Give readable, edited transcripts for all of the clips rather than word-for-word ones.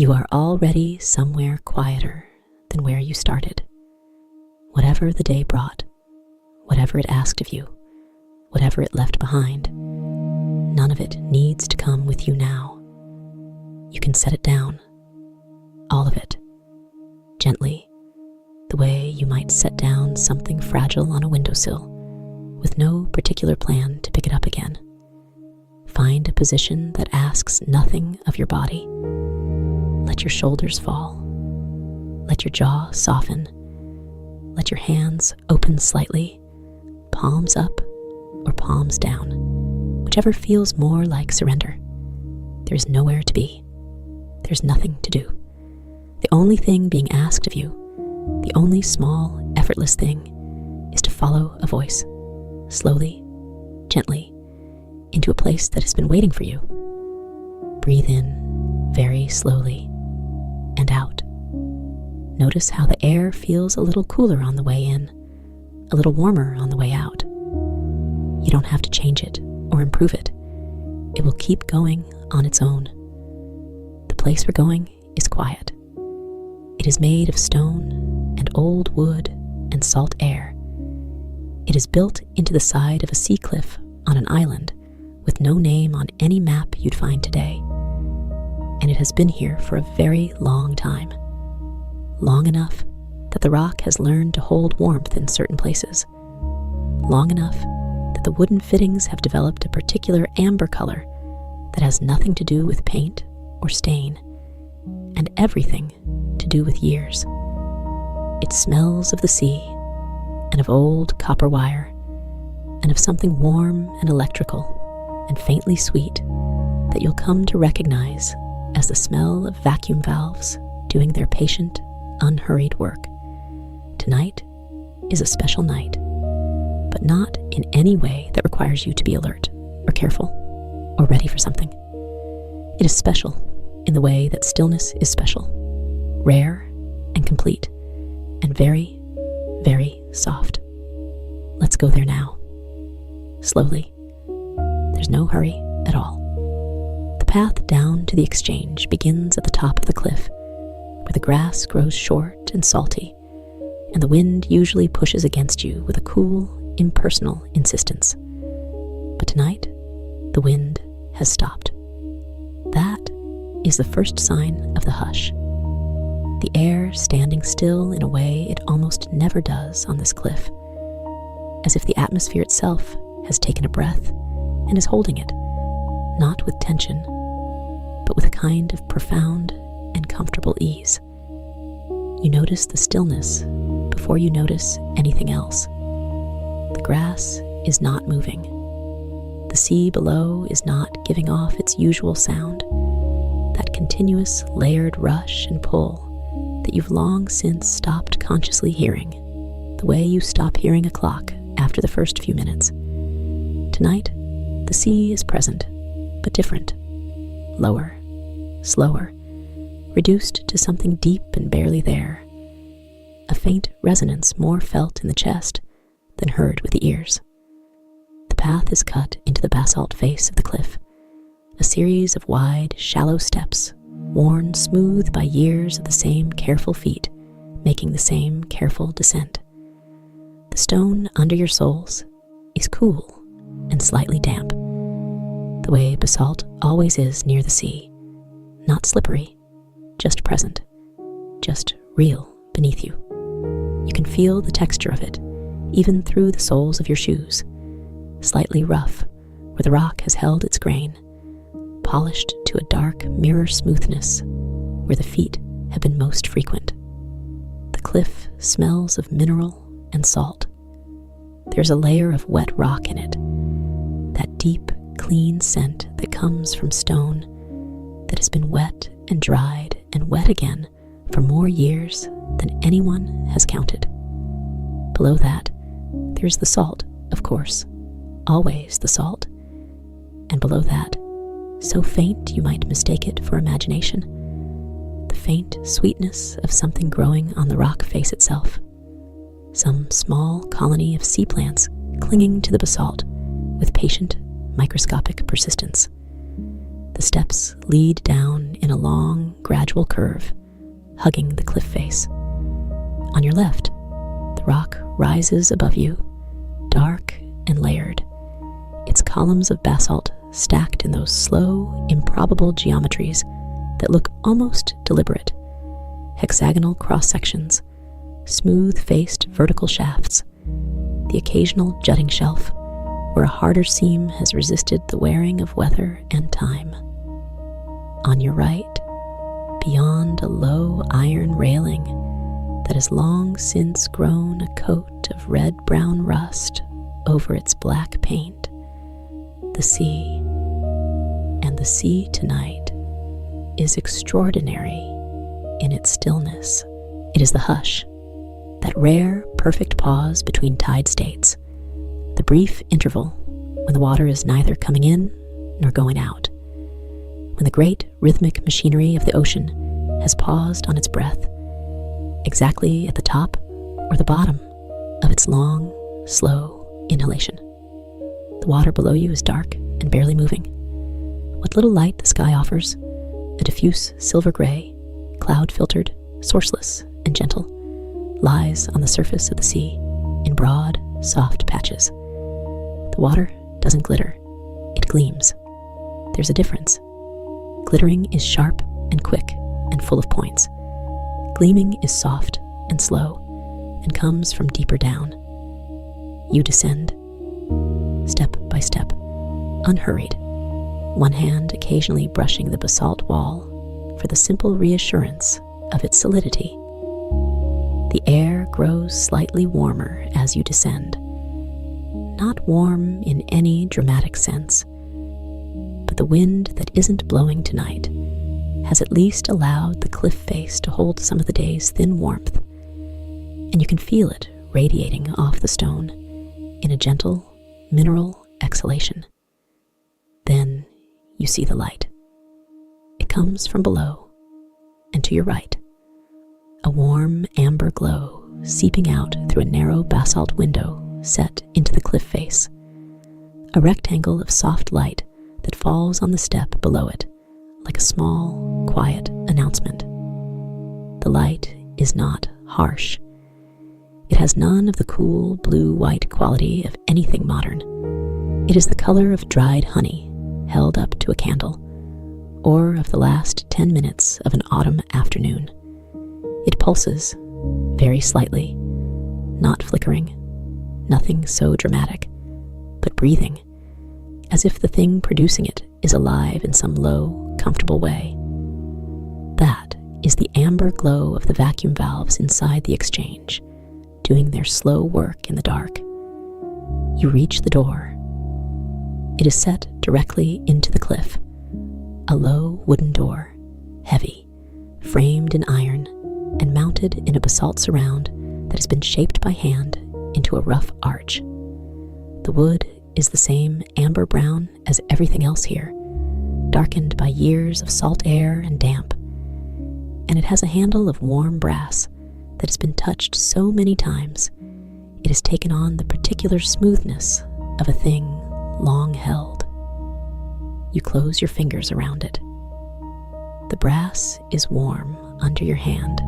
You are already somewhere quieter than where you started. Whatever the day brought, whatever it asked of you, whatever it left behind, none of it needs to come with you now. You can set it down, all of it, gently, the way you might set down something fragile on a windowsill, with no particular plan to pick it up again. Find a position that asks nothing of your body. Let your shoulders fall. Let your jaw soften. Let your hands open slightly, palms up or palms down, whichever feels more like surrender. There is nowhere to be. There's nothing to do. The only thing being asked of you, the only small, effortless thing, is to follow a voice, slowly, gently, into a place that has been waiting for you. Breathe in very slowly and out. Notice how the air feels a little cooler on the way in, a little warmer on the way out. You don't have to change it or improve it. It will keep going on its own. The place we're going is quiet. It is made of stone and old wood and salt air. It is built into the side of a sea cliff on an island with no name on any map you'd find today. And it has been here for a very long time. Long enough that the rock has learned to hold warmth in certain places. Long enough that the wooden fittings have developed a particular amber color that has nothing to do with paint or stain, and everything to do with years. It smells of the sea, and of old copper wire, and of something warm and electrical and faintly sweet that you'll come to recognize as the smell of vacuum valves doing their patient, unhurried work. Tonight is a special night, but not in any way that requires you to be alert or careful or ready for something. It is special in the way that stillness is special, rare and complete, and very, very soft. Let's go there now. Slowly. There's no hurry at all. The path down to the exchange begins at the top of the cliff, where the grass grows short and salty, and the wind usually pushes against you with a cool, impersonal insistence. But tonight, the wind has stopped. That is the first sign of the hush. The air standing still in a way it almost never does on this cliff, as if the atmosphere itself has taken a breath and is holding it, not with tension, but with a kind of profound and comfortable ease. You notice the stillness before you notice anything else. The grass is not moving. The sea below is not giving off its usual sound, that continuous layered rush and pull that you've long since stopped consciously hearing, the way you stop hearing a clock after the first few minutes. Tonight, the sea is present, but different, lower, slower, reduced to something deep and barely there, a faint resonance more felt in the chest than heard with the ears. The path is cut into the basalt face of the cliff, a series of wide, shallow steps, worn smooth by years of the same careful feet, making the same careful descent. The stone under your soles is cool and slightly damp, the way basalt always is near the sea, not slippery, just present, just real beneath you. You can feel the texture of it, even through the soles of your shoes, slightly rough where the rock has held its grain, polished to a dark mirror smoothness where the feet have been most frequent. The cliff smells of mineral and salt. There's a layer of wet rock in it, that deep, clean scent that comes from stone that has been wet and dried and wet again for more years than anyone has counted. Below that, there's the salt, of course, always the salt. And below that, so faint you might mistake it for imagination, the faint sweetness of something growing on the rock face itself, some small colony of sea plants clinging to the basalt with patient, microscopic persistence. The The steps lead down in a long, gradual curve, hugging the cliff face. On your left, the rock rises above you, dark and layered, its columns of basalt stacked in those slow, improbable geometries that look almost deliberate. Hexagonal cross-sections, smooth-faced vertical shafts, the occasional jutting shelf where a harder seam has resisted the wearing of weather and time. On your right, beyond a low iron railing that has long since grown a coat of red-brown rust over its black paint, the sea. And the sea tonight is extraordinary in its stillness. It is the hush, that rare, perfect pause between tide states, the brief interval when the water is neither coming in nor going out, when the great rhythmic machinery of the ocean has paused on its breath, exactly at the top or the bottom of its long, slow inhalation. The water below you is dark and barely moving. What little light the sky offers, a diffuse silver gray, cloud-filtered, sourceless and gentle, lies on the surface of the sea in broad, soft patches. The water doesn't glitter, it gleams. There's a difference. Glittering is sharp and quick and full of points. Gleaming is soft and slow and comes from deeper down. You descend, step by step, unhurried, one hand occasionally brushing the basalt wall for the simple reassurance of its solidity. The air grows slightly warmer as you descend. Not warm in any dramatic sense, but the wind that isn't blowing tonight has at least allowed the cliff face to hold some of the day's thin warmth, and you can feel it radiating off the stone in a gentle, mineral exhalation. Then you see the light. It comes from below and to your right, a warm amber glow seeping out through a narrow basalt window set into the cliff face, a rectangle of soft light that falls on the step below it like a small, quiet announcement. The light is not harsh. It has none of the cool blue-white quality of anything modern. It is the color of dried honey held up to a candle, or of the last 10 minutes of an autumn afternoon. It pulses, very slightly, not flickering, nothing so dramatic, but breathing, as if the thing producing it is alive in some low, comfortable way. That is the amber glow of the vacuum valves inside the exchange, doing their slow work in the dark. You reach the door. It is set directly into the cliff, a low wooden door, heavy, framed in iron, and mounted in a basalt surround that has been shaped by hand into a rough arch. The wood is the same amber brown as everything else here, darkened by years of salt air and damp, and it has a handle of warm brass that has been touched so many times it has taken on the particular smoothness of a thing long held. You close your fingers around it. The brass is warm under your hand,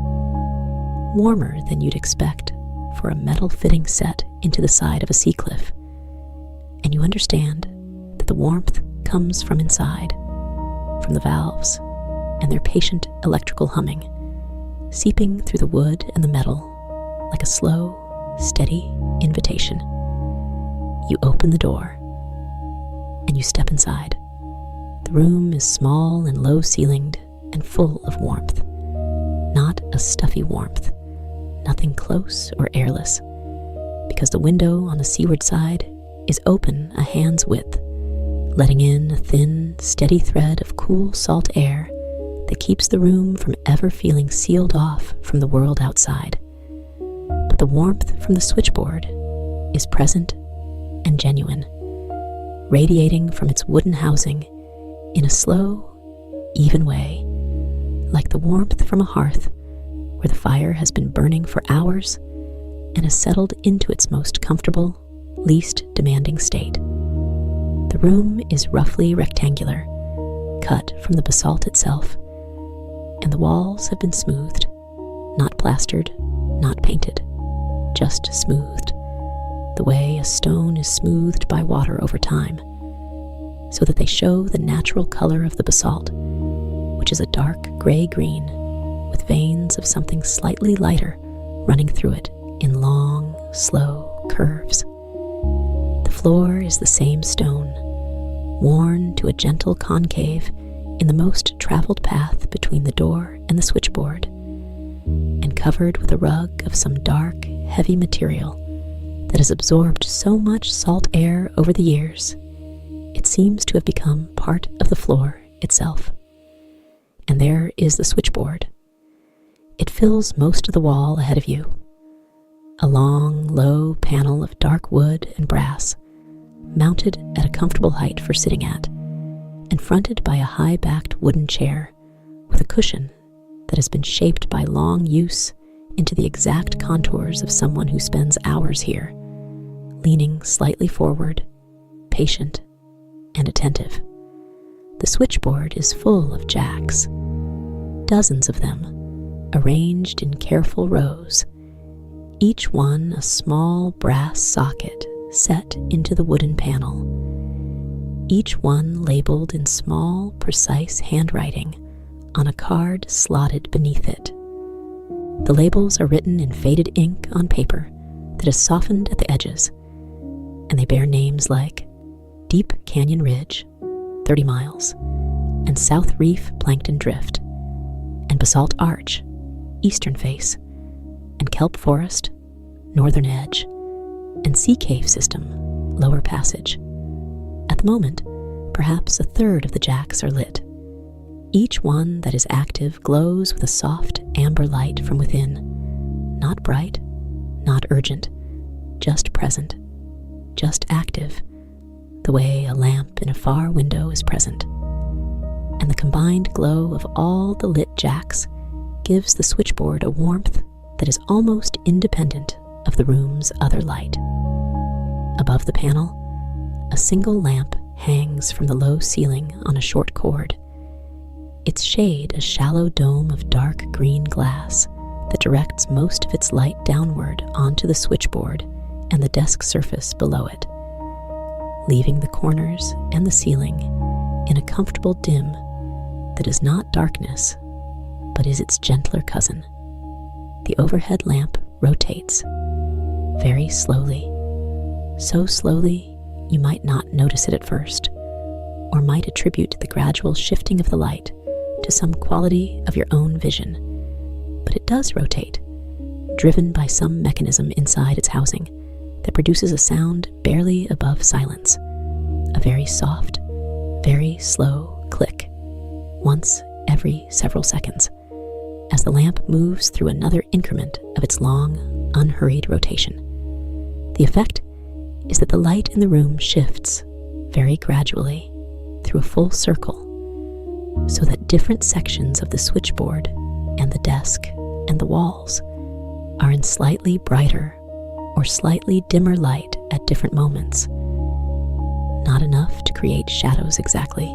warmer than you'd expect for a metal fitting set into the side of a sea cliff, and you understand that the warmth comes from inside, from the valves and their patient electrical humming, seeping through the wood and the metal like a slow, steady invitation. You open the door and you step inside. The room is small and low-ceilinged and full of warmth. Not a stuffy warmth, nothing close or airless, because the window on the seaward side is open a hand's width, letting in a thin, steady thread of cool salt air that keeps the room from ever feeling sealed off from the world outside. But the warmth from the switchboard is present and genuine, radiating from its wooden housing in a slow, even way, like the warmth from a hearth where the fire has been burning for hours and has settled into its most comfortable, least demanding state. The room is roughly rectangular, cut from the basalt itself, and the walls have been smoothed, not plastered, not painted, just smoothed, the way a stone is smoothed by water over time, so that they show the natural color of the basalt, which is a dark gray-green with veins of something slightly lighter running through it in long, slow curves. The floor is the same stone, worn to a gentle concave in the most traveled path between the door and the switchboard, and covered with a rug of some dark, heavy material that has absorbed so much salt air over the years, it seems to have become part of the floor itself. And there is the switchboard. It fills most of the wall ahead of you. A long, low panel of dark wood and brass, mounted at a comfortable height for sitting at, and fronted by a high-backed wooden chair with a cushion that has been shaped by long use into the exact contours of someone who spends hours here, leaning slightly forward, patient and attentive. The switchboard is full of jacks, dozens of them, arranged in careful rows, each one a small brass socket set into the wooden panel, each one labeled in small, precise handwriting on a card slotted beneath it. The labels are written in faded ink on paper that is softened at the edges, and they bear names like Deep Canyon Ridge, 30 miles, and South Reef Plankton Drift, and Basalt Arch, Eastern Face, and Kelp Forest, Northern Edge, and Sea Cave System, Lower Passage. At the moment, perhaps a third of the jacks are lit. Each one that is active glows with a soft amber light from within, not bright, not urgent, just present, just active, the way a lamp in a far window is present. And the combined glow of all the lit jacks gives the switchboard a warmth that is almost independent of the room's other light. Above the panel, a single lamp hangs from the low ceiling on a short cord, its shade a shallow dome of dark green glass that directs most of its light downward onto the switchboard and the desk surface below it, leaving the corners and the ceiling in a comfortable dim that is not darkness, but is its gentler cousin. The overhead lamp rotates, very slowly, so slowly you might not notice it at first, or might attribute the gradual shifting of the light to some quality of your own vision. But it does rotate, driven by some mechanism inside its housing that produces a sound barely above silence, a very soft, very slow click, once every several seconds, as the lamp moves through another increment of its long, unhurried rotation. The effect is that the light in the room shifts very gradually through a full circle, so that different sections of the switchboard and the desk and the walls are in slightly brighter or slightly dimmer light at different moments. Not enough to create shadows exactly,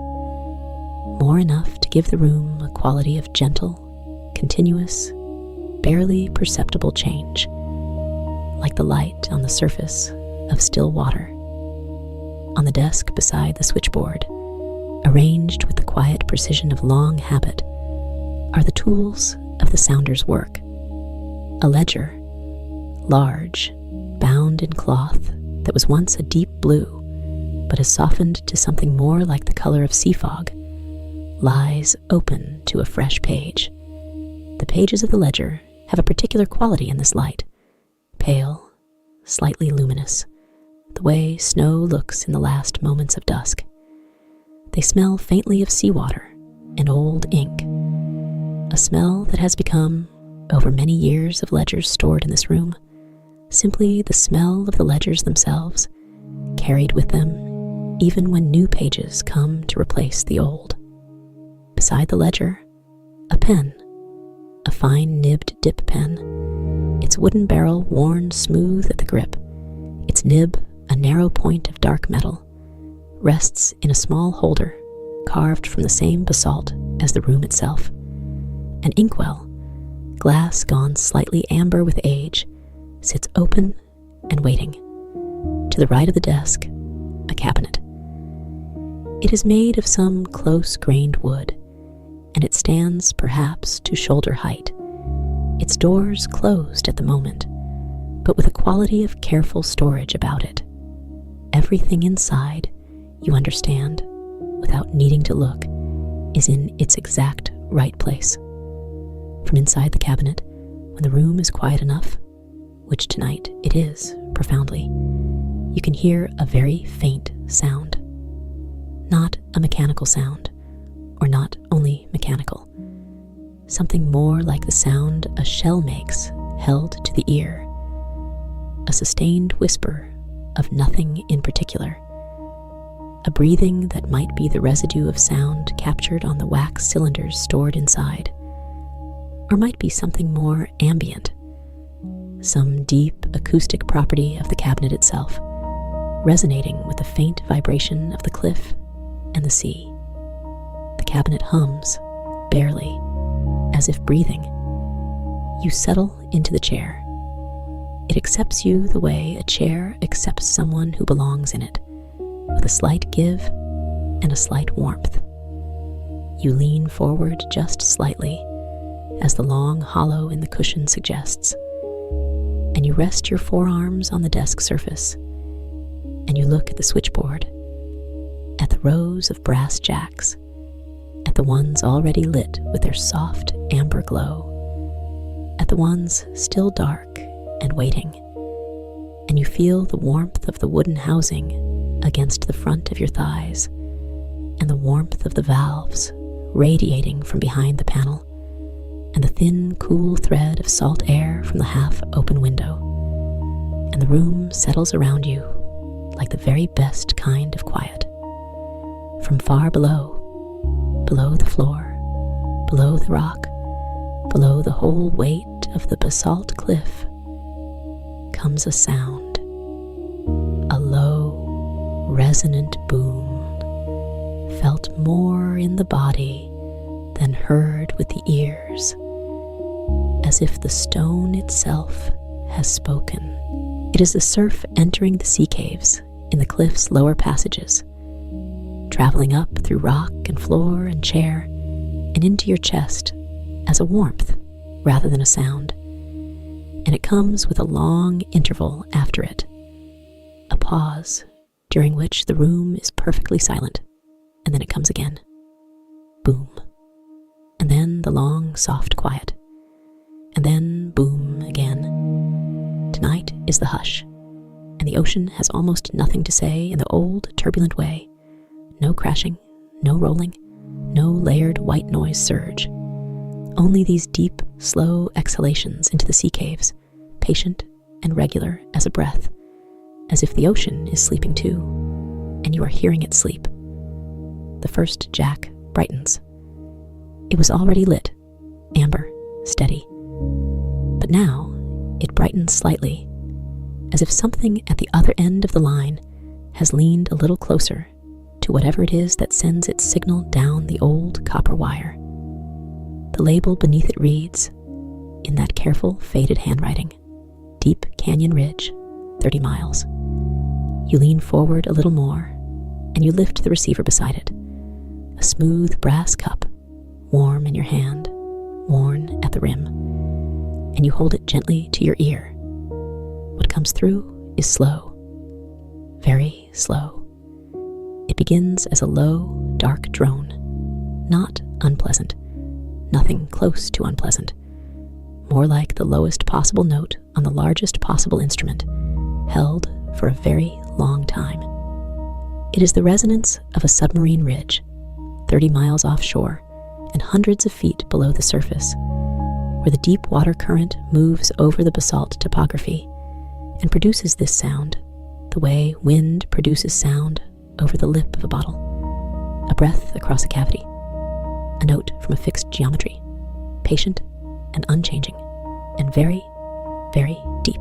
more enough to give the room a quality of gentle, continuous, barely perceptible change, like the light on the surface of still water. On the desk beside the switchboard, arranged with the quiet precision of long habit, are the tools of the sounder's work. A ledger, large, bound in cloth that was once a deep blue, but has softened to something more like the color of sea fog, lies open to a fresh page. The pages of the ledger have a particular quality in this light, pale, slightly luminous, the way snow looks in the last moments of dusk. They smell faintly of seawater and old ink, a smell that has become, over many years of ledgers stored in this room, simply the smell of the ledgers themselves, carried with them even when new pages come to replace the old. Beside the ledger, a pen, a fine nibbed dip pen, its wooden barrel worn smooth at the grip, its nib a narrow point of dark metal, rests in a small holder carved from the same basalt as the room itself. An inkwell, glass gone slightly amber with age, sits open and waiting. To the right of the desk, a cabinet. It is made of some close-grained wood, and it stands perhaps to shoulder height. Its doors closed at the moment, but with a quality of careful storage about it. Everything inside, you understand, without needing to look, is in its exact right place. From inside the cabinet, when the room is quiet enough, which tonight it is profoundly, you can hear a very faint sound. Not a mechanical sound, or not only mechanical. Something more like the sound a shell makes held to the ear. A sustained whisper of nothing in particular. A breathing that might be the residue of sound captured on the wax cylinders stored inside. Or might be something more ambient. Some deep acoustic property of the cabinet itself, resonating with the faint vibration of the cliff and the sea. The cabinet hums, barely, as if breathing. You settle into the chair. It accepts you the way a chair accepts someone who belongs in it, with a slight give and a slight warmth. You lean forward just slightly, as the long hollow in the cushion suggests, and you rest your forearms on the desk surface, and you look at the switchboard, at the rows of brass jacks, at the ones already lit with their soft amber glow, at the ones still dark and waiting, and you feel the warmth of the wooden housing against the front of your thighs, and the warmth of the valves radiating from behind the panel, and the thin, cool thread of salt air from the half-open window, and the room settles around you like the very best kind of quiet. From far below, below the floor, below the rock, below the whole weight of the basalt cliff, comes a sound, a low, resonant boom, felt more in the body than heard with the ears, as if the stone itself has spoken. It is the surf entering the sea caves in the cliff's lower passages, traveling up through rock and floor and chair and into your chest as a warmth rather than a sound. And it comes with a long interval after it, a pause during which the room is perfectly silent, and then it comes again. Boom. And then the long, soft quiet. And then boom again. Tonight is the hush, and the ocean has almost nothing to say in the old, turbulent way. No crashing, no rolling, no layered white noise surge. Only these deep, slow exhalations into the sea caves, patient and regular as a breath, as if the ocean is sleeping too, and you are hearing it sleep. The first jack brightens. It was already lit, amber, steady. But now it brightens slightly, as if something at the other end of the line has leaned a little closer to whatever it is that sends its signal down the old copper wire. The label beneath it reads, in that careful, faded handwriting, Deep Canyon Ridge, 30 miles. You lean forward a little more, and you lift the receiver beside it. A smooth brass cup, warm in your hand, worn at the rim, and you hold it gently to your ear. What comes through is slow, very slow. It begins as a low, dark drone, not unpleasant, nothing close to unpleasant, more like the lowest possible note on the largest possible instrument, held for a very long time. It is the resonance of a submarine ridge, 30 miles offshore and hundreds of feet below the surface, where the deep water current moves over the basalt topography and produces this sound the way wind produces sound over the lip of a bottle, a breath across a cavity, a note from a fixed geometry, patient and unchanging, and very, very deep.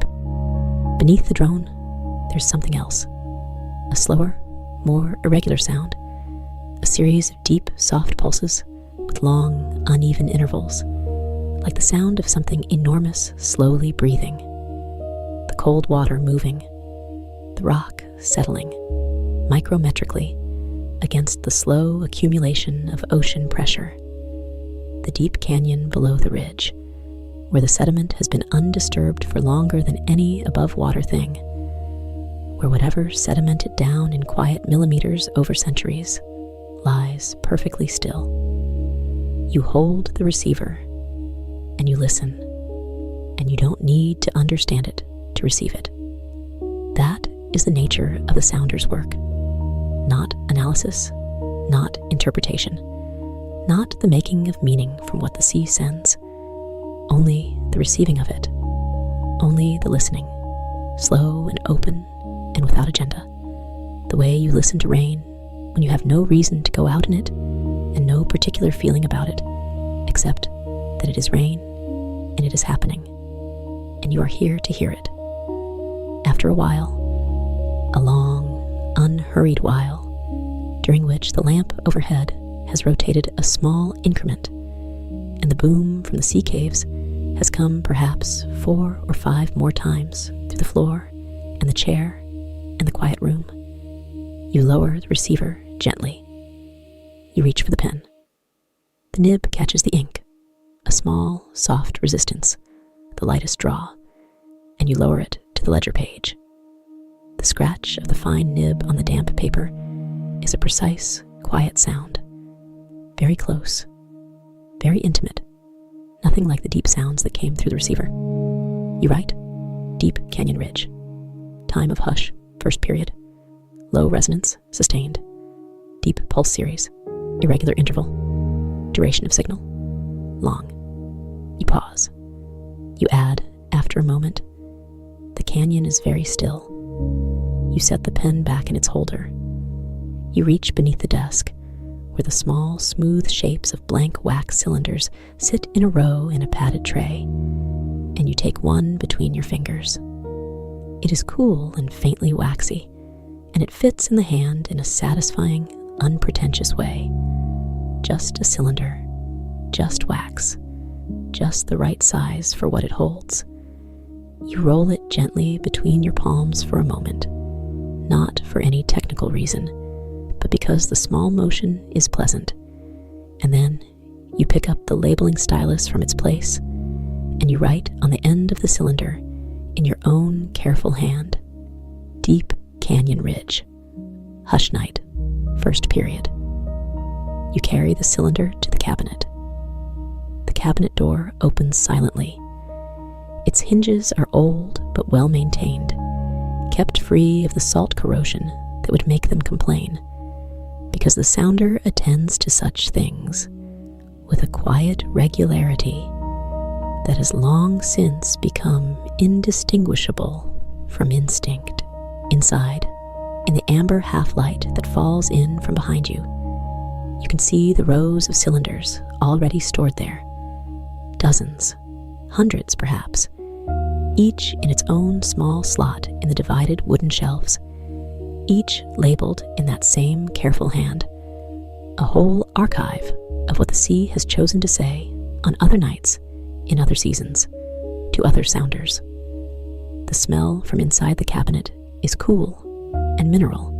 Beneath the drone, there's something else, a slower, more irregular sound, a series of deep, soft pulses with long, uneven intervals, like the sound of something enormous slowly breathing, the cold water moving, the rock settling micrometrically against the slow accumulation of ocean pressure, the deep canyon below the ridge, where the sediment has been undisturbed for longer than any above-water thing, where whatever sedimented down in quiet millimeters over centuries lies perfectly still. You hold the receiver, and you listen, and you don't need to understand it to receive it. That is the nature of the sounder's work. Not analysis, not interpretation, not the making of meaning from what the sea sends, only the receiving of it, only the listening, slow and open and without agenda, the way you listen to rain when you have no reason to go out in it and no particular feeling about it, except that it is rain and it is happening, and you are here to hear it. After a while, a long, unhurried while, during which the lamp overhead has rotated a small increment, and the boom from the sea caves has come perhaps 4 or 5 more times through the floor and the chair and the quiet room, you lower the receiver gently. You reach for the pen. The nib catches the ink, a small, soft resistance, the lightest draw, and you lower it to the ledger page. The scratch of the fine nib on the damp paper is a precise, quiet sound, very close, very intimate, nothing like the deep sounds that came through the receiver. You write, Deep Canyon Ridge, time of hush, first period, low resonance, sustained, deep pulse series, irregular interval, duration of signal, long. You pause. You add, after a moment, the canyon is very still. You set the pen back in its holder. You reach beneath the desk, where the small, smooth shapes of blank wax cylinders sit in a row in a padded tray, and you take one between your fingers. It is cool and faintly waxy, and it fits in the hand in a satisfying, unpretentious way. Just a cylinder, just wax, just the right size for what it holds. You roll it gently between your palms for a moment, not for any technical reason, but because the small motion is pleasant. And then you pick up the labeling stylus from its place, and you write on the end of the cylinder, in your own careful hand, Deep Canyon Ridge, hush night, first period. You carry the cylinder to the cabinet. The cabinet door opens silently. Its hinges are old but well maintained, kept free of the salt corrosion that would make them complain, because the sounder attends to such things with a quiet regularity that has long since become indistinguishable from instinct. Inside, in the amber half-light that falls in from behind you, you can see the rows of cylinders already stored there. Dozens, hundreds perhaps, each in its own small slot in the divided wooden shelves, each labeled in that same careful hand, a whole archive of what the sea has chosen to say on other nights, in other seasons, to other sounders. The smell from inside the cabinet is cool and mineral,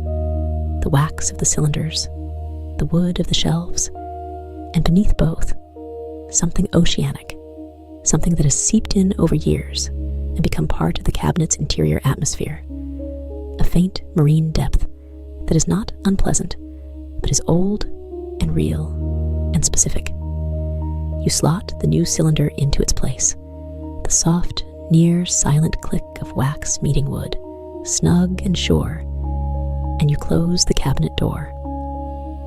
the wax of the cylinders, the wood of the shelves, and beneath both, something oceanic, something that has seeped in over years and become part of the cabinet's interior atmosphere, a faint marine depth that is not unpleasant, but is old and real and specific. You slot the new cylinder into its place, the soft, near silent click of wax meeting wood, snug and sure, and you close the cabinet door.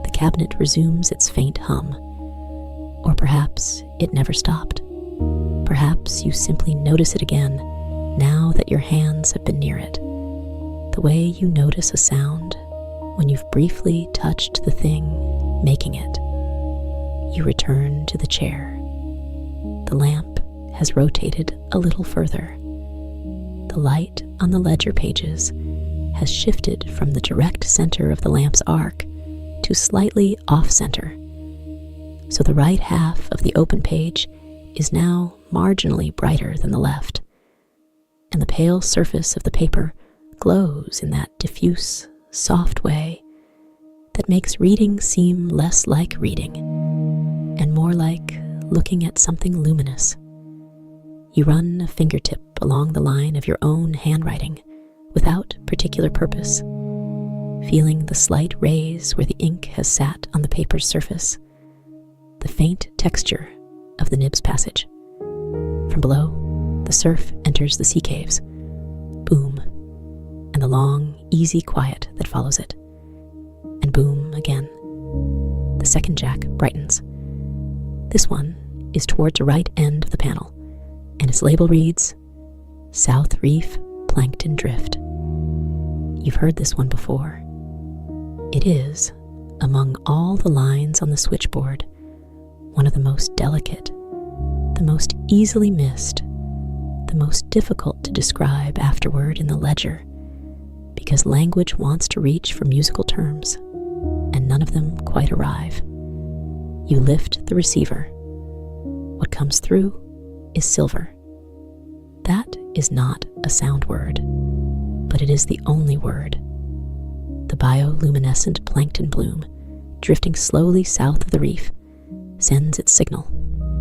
The cabinet resumes its faint hum, or perhaps it never stopped. Perhaps you simply notice it again now that your hands have been near it, the way you notice a sound when you've briefly touched the thing making it. You return to the chair. The lamp has rotated a little further. The light on the ledger pages has shifted from the direct center of the lamp's arc to slightly off-center. So the right half of the open page is now marginally brighter than the left, and the pale surface of the paper glows in that diffuse, soft way that makes reading seem less like reading and more like looking at something luminous. You run a fingertip along the line of your own handwriting without particular purpose, feeling the slight raise where the ink has sat on the paper's surface, the faint texture of the nib's passage. From below, the surf enters the sea caves. Boom, and the long, easy quiet that follows it. And boom again. The second jack brightens. This one is towards the right end of the panel, and its label reads, South Reef Plankton Drift. You've heard this one before. It is, among all the lines on the switchboard, one of the most delicate, the most easily missed, the most difficult to describe afterward in the ledger, because language wants to reach for musical terms, and none of them quite arrive. You lift the receiver. What comes through is silver. That is not a sound word, but it is the only word. The bioluminescent plankton bloom, drifting slowly south of the reef, sends its signal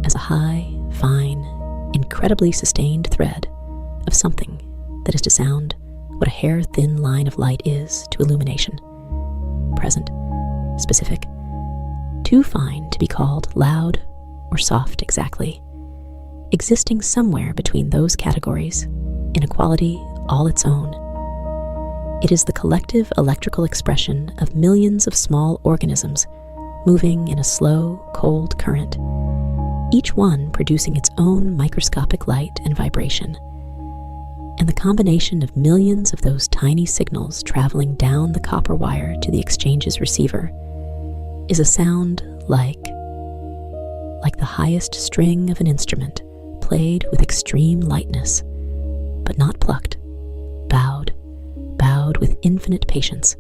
as a high, fine, incredibly sustained thread of something that is to sound what a hair-thin line of light is to illumination. Present, specific, too fine to be called loud or soft exactly, existing somewhere between those categories in a quality all its own. It is the collective electrical expression of millions of small organisms moving in a slow, cold current, each one producing its own microscopic light and vibration. And the combination of millions of those tiny signals traveling down the copper wire to the exchange's receiver is a sound like the highest string of an instrument played with extreme lightness, but not plucked, bowed with infinite patience,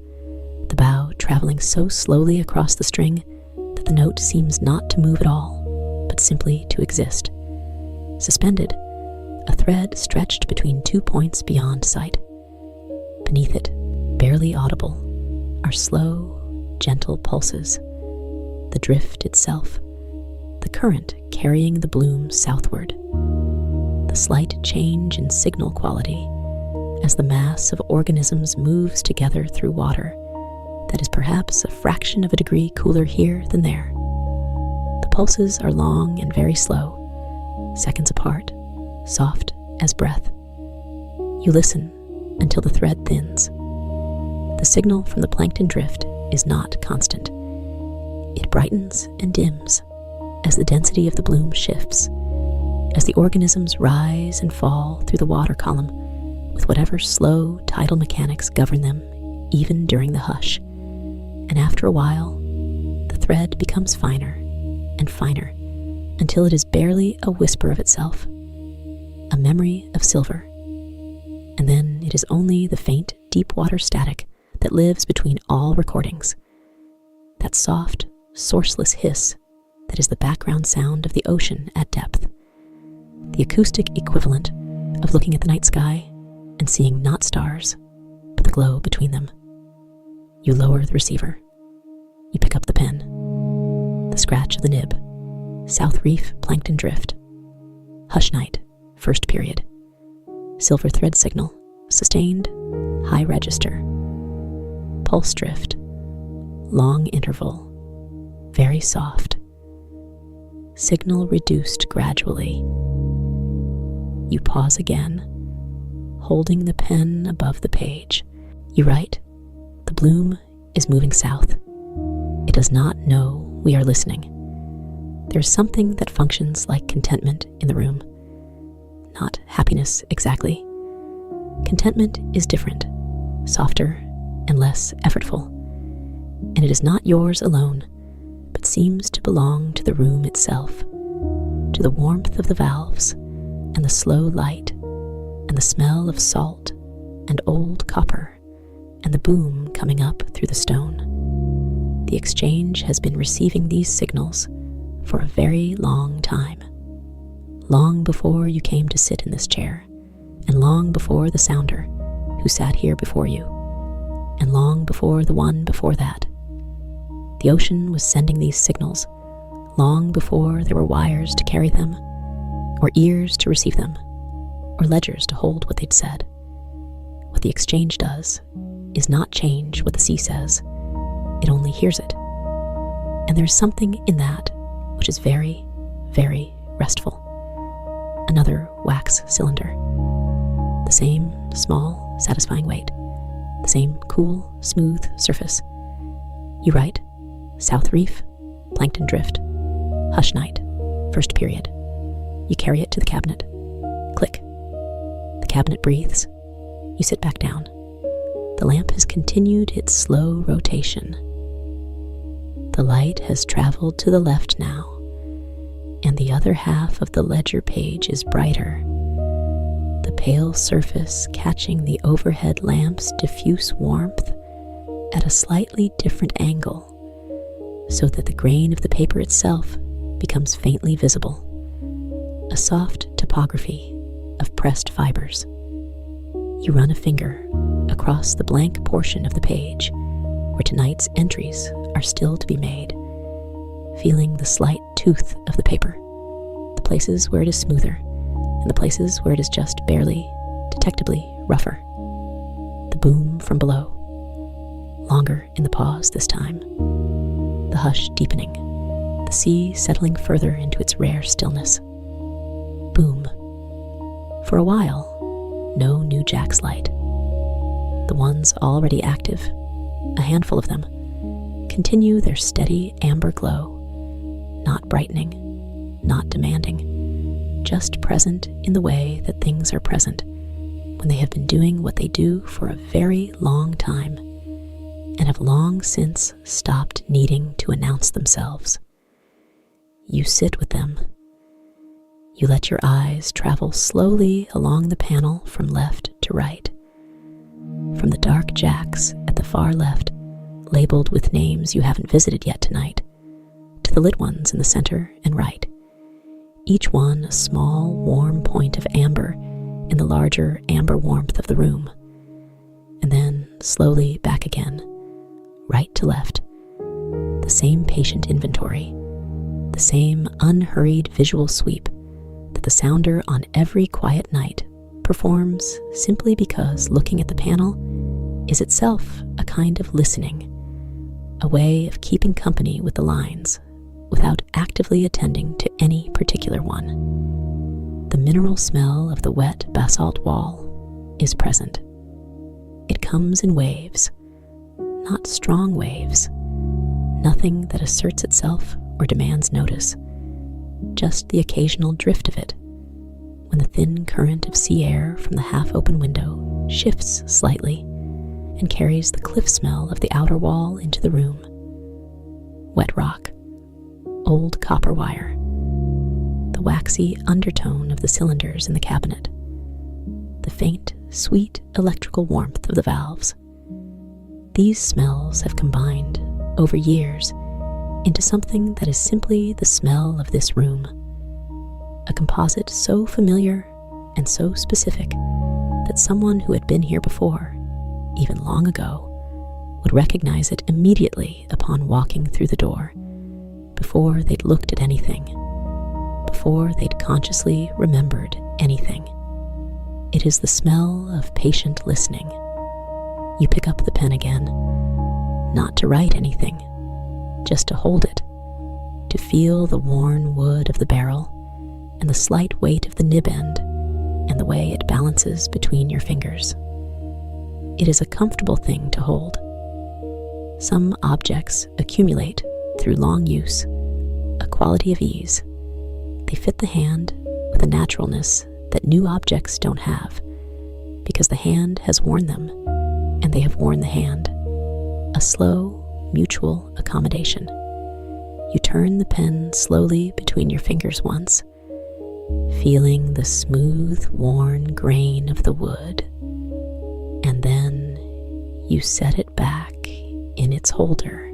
the bow traveling so slowly across the string that the note seems not to move at all, but simply to exist. Suspended, a thread stretched between 2 points beyond sight. Beneath it, barely audible, are slow, gentle pulses, the drift itself, the current carrying the bloom southward, the slight change in signal quality as the mass of organisms moves together through water that is perhaps a fraction of a degree cooler here than there. The pulses are long and very slow, seconds apart, soft as breath. You listen until the thread thins. The signal from the plankton drift is not constant. It brightens and dims as the density of the bloom shifts, as the organisms rise and fall through the water column with whatever slow tidal mechanics govern them even during the hush. And after a while, the thread becomes finer and finer until it is barely a whisper of itself, a memory of silver. And then it is only the faint, deep water static that lives between all recordings, that soft, sourceless hiss that is the background sound of the ocean at depth, the acoustic equivalent of looking at the night sky and seeing not stars, but the glow between them. You lower the receiver. You pick up the pen. The scratch of the nib. South Reef Plankton Drift. Hush night, first period. Silver thread signal, sustained, high register. Pulse drift, long interval, very soft. Signal reduced gradually. You pause again, holding the pen above the page. You write, the bloom is moving south. It does not know we are listening. There's something that functions like contentment in the room. Not happiness exactly. Contentment is different, softer and less effortful, and it is not yours alone, but seems to belong to the room itself, to the warmth of the valves and the slow light and the smell of salt and old copper and the boom coming up through the stone. The exchange has been receiving these signals for a very long time. Long before you came to sit in this chair, and long before the sounder who sat here before you, and long before the one before that. The ocean was sending these signals long before there were wires to carry them, or ears to receive them, or ledgers to hold what they'd said. What the exchange does is not change what the sea says, it only hears it. And there's something in that which is very, very restful. Another wax cylinder. The same small, satisfying weight. The same cool, smooth surface. You write, South Reef, Plankton Drift, Hush Night, First Period. You carry it to the cabinet. Click. The cabinet breathes. You sit back down. The lamp has continued its slow rotation. The light has traveled to the left now, and the other half of the ledger page is brighter, the pale surface catching the overhead lamp's diffuse warmth at a slightly different angle, so that the grain of the paper itself becomes faintly visible, a soft topography of pressed fibers. You run a finger across the blank portion of the page where tonight's entries are still to be made, feeling the slight tooth of the paper, the places where it is smoother, and the places where it is just barely, detectably rougher. The boom from below, longer in the pause this time, the hush deepening, the sea settling further into its rare stillness. Boom. For a while, no new Jack's light. The ones already active, a handful of them, continue their steady amber glow, not brightening, not demanding, just present in the way that things are present when they have been doing what they do for a very long time and have long since stopped needing to announce themselves. You sit with them. You let your eyes travel slowly along the panel from left to right, from the dark Jacks at the far left, labeled with names you haven't visited yet tonight, to the lit ones in the center and right, each one a small, warm point of amber in the larger amber warmth of the room, and then slowly back again, right to left, the same patient inventory, the same unhurried visual sweep that the sounder on every quiet night performs simply because looking at the panel is itself a kind of listening, a way of keeping company with the lines without actively attending to any particular one. The mineral smell of the wet basalt wall is present. It comes in waves, not strong waves, nothing that asserts itself or demands notice, just the occasional drift of it when the thin current of sea air from the half-open window shifts slightly and carries the cliff smell of the outer wall into the room. Wet rock, old copper wire, the waxy undertone of the cylinders in the cabinet, the faint, sweet electrical warmth of the valves. These smells have combined, over years, into something that is simply the smell of this room, a composite so familiar and so specific that someone who had been here before, even long ago, would recognize it immediately upon walking through the door, before they'd looked at anything, before they'd consciously remembered anything. It is the smell of patient listening. You pick up the pen again, not to write anything, just to hold it, to feel the worn wood of the barrel and the slight weight of the nib end and the way it balances between your fingers. It is a comfortable thing to hold. Some objects accumulate through long use, a quality of ease. They fit the hand with a naturalness that new objects don't have, because the hand has worn them, and they have worn the hand. A slow, mutual accommodation. You turn the pen slowly between your fingers once, feeling the smooth, worn grain of the wood, and then you set it back in its holder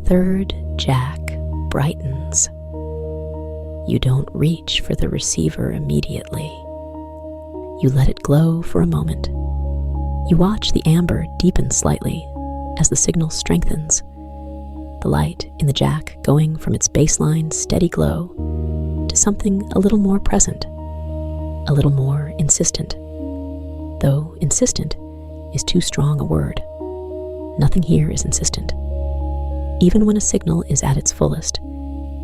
third jack brightens. You don't reach for the receiver immediately. You let it glow for a moment. You watch the amber deepen slightly as the signal strengthens, the light in the jack going from its baseline steady glow to something a little more present, a little more insistent. Though insistent is too strong a word. Nothing here is insistent. Even when a signal is at its fullest,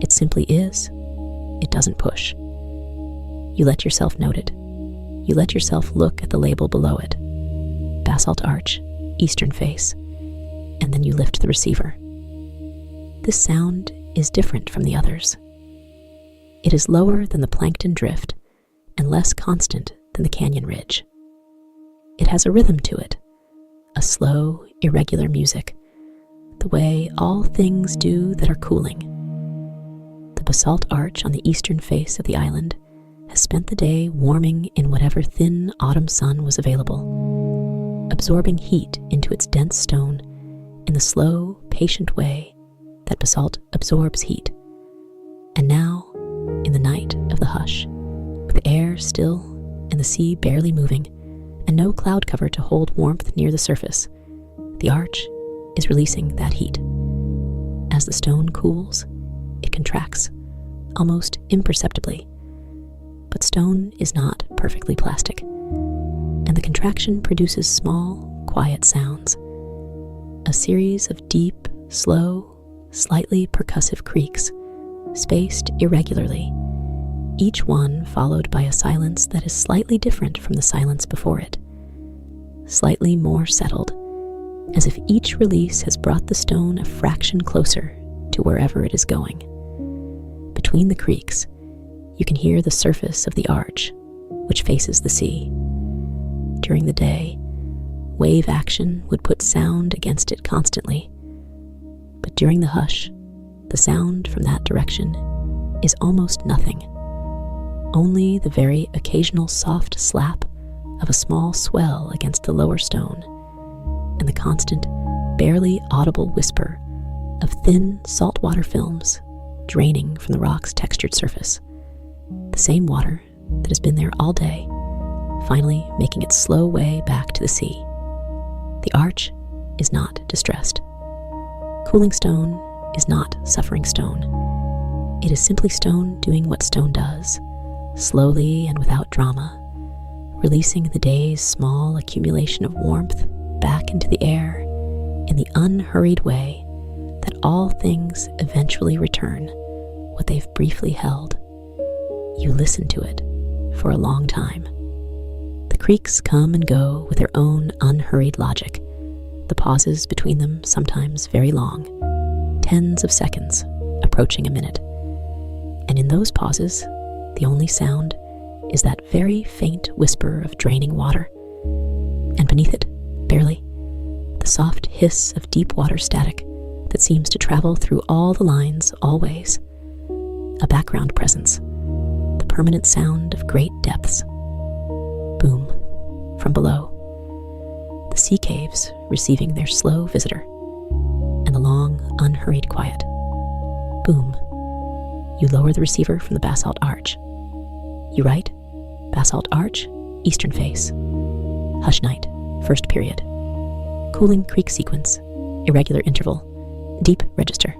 it simply is. It doesn't push. You let yourself note it. You let yourself look at the label below it. Basalt arch, eastern face, and then you lift the receiver. This sound is different from the others. It is lower than the plankton drift and less constant than the canyon ridge. It has a rhythm to it, a slow, irregular music, the way all things do that are cooling. The basalt arch on the eastern face of the island has spent the day warming in whatever thin autumn sun was available, absorbing heat into its dense stone in the slow, patient way that basalt absorbs heat. And now, in the night of the hush, with the air still and the sea barely moving, and no cloud cover to hold warmth near the surface, the arch is releasing that heat. As the stone cools, it contracts, almost imperceptibly. But stone is not perfectly plastic, and the contraction produces small, quiet sounds. A series of deep, slow, slightly percussive creaks, spaced irregularly, each one followed by a silence that is slightly different from the silence before it, slightly more settled, as if each release has brought the stone a fraction closer to wherever it is going. Between the creaks, you can hear the surface of the arch, which faces the sea. During the day, wave action would put sound against it constantly, but during the hush, the sound from that direction is almost nothing. Only the very occasional soft slap of a small swell against the lower stone, and the constant, barely audible whisper of thin saltwater films draining from the rock's textured surface. The same water that has been there all day, finally making its slow way back to the sea. The arch is not distressed. Cooling stone is not suffering stone. It is simply stone doing what stone does, slowly and without drama, releasing the day's small accumulation of warmth back into the air in the unhurried way that all things eventually return what they've briefly held. You listen to it for a long time. The creaks come and go with their own unhurried logic, the pauses between them sometimes very long, tens of seconds, approaching a minute. And in those pauses, the only sound is that very faint whisper of draining water. And beneath it, barely, the soft hiss of deep water static that seems to travel through all the lines always. A background presence, the permanent sound of great depths. Boom, from below. The sea caves receiving their slow visitor, and the long, unhurried quiet. Boom. You lower the receiver from the basalt arch. You write, basalt arch, eastern face. Hush night, first period. Cooling creek sequence, irregular interval, deep register.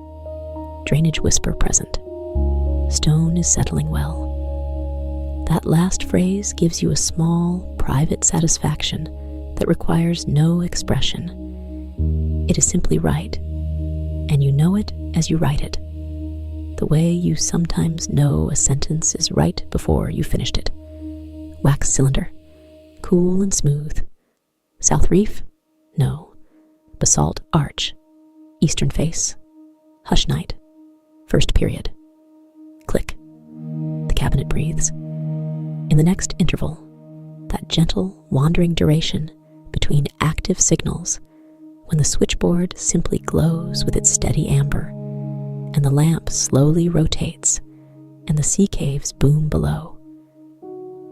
Drainage whisper present. Stone is settling well. That last phrase gives you a small, private satisfaction that requires no expression. It is simply right, and you know it as you write it, the way you sometimes know a sentence is right before you finished it. Wax cylinder, cool and smooth. South Reef? No. Basalt arch, eastern face. Hush night, first period. Click. The cabinet breathes. In the next interval, that gentle, wandering duration between active signals, when the switchboard simply glows with its steady amber, and the lamp slowly rotates, and the sea caves boom below,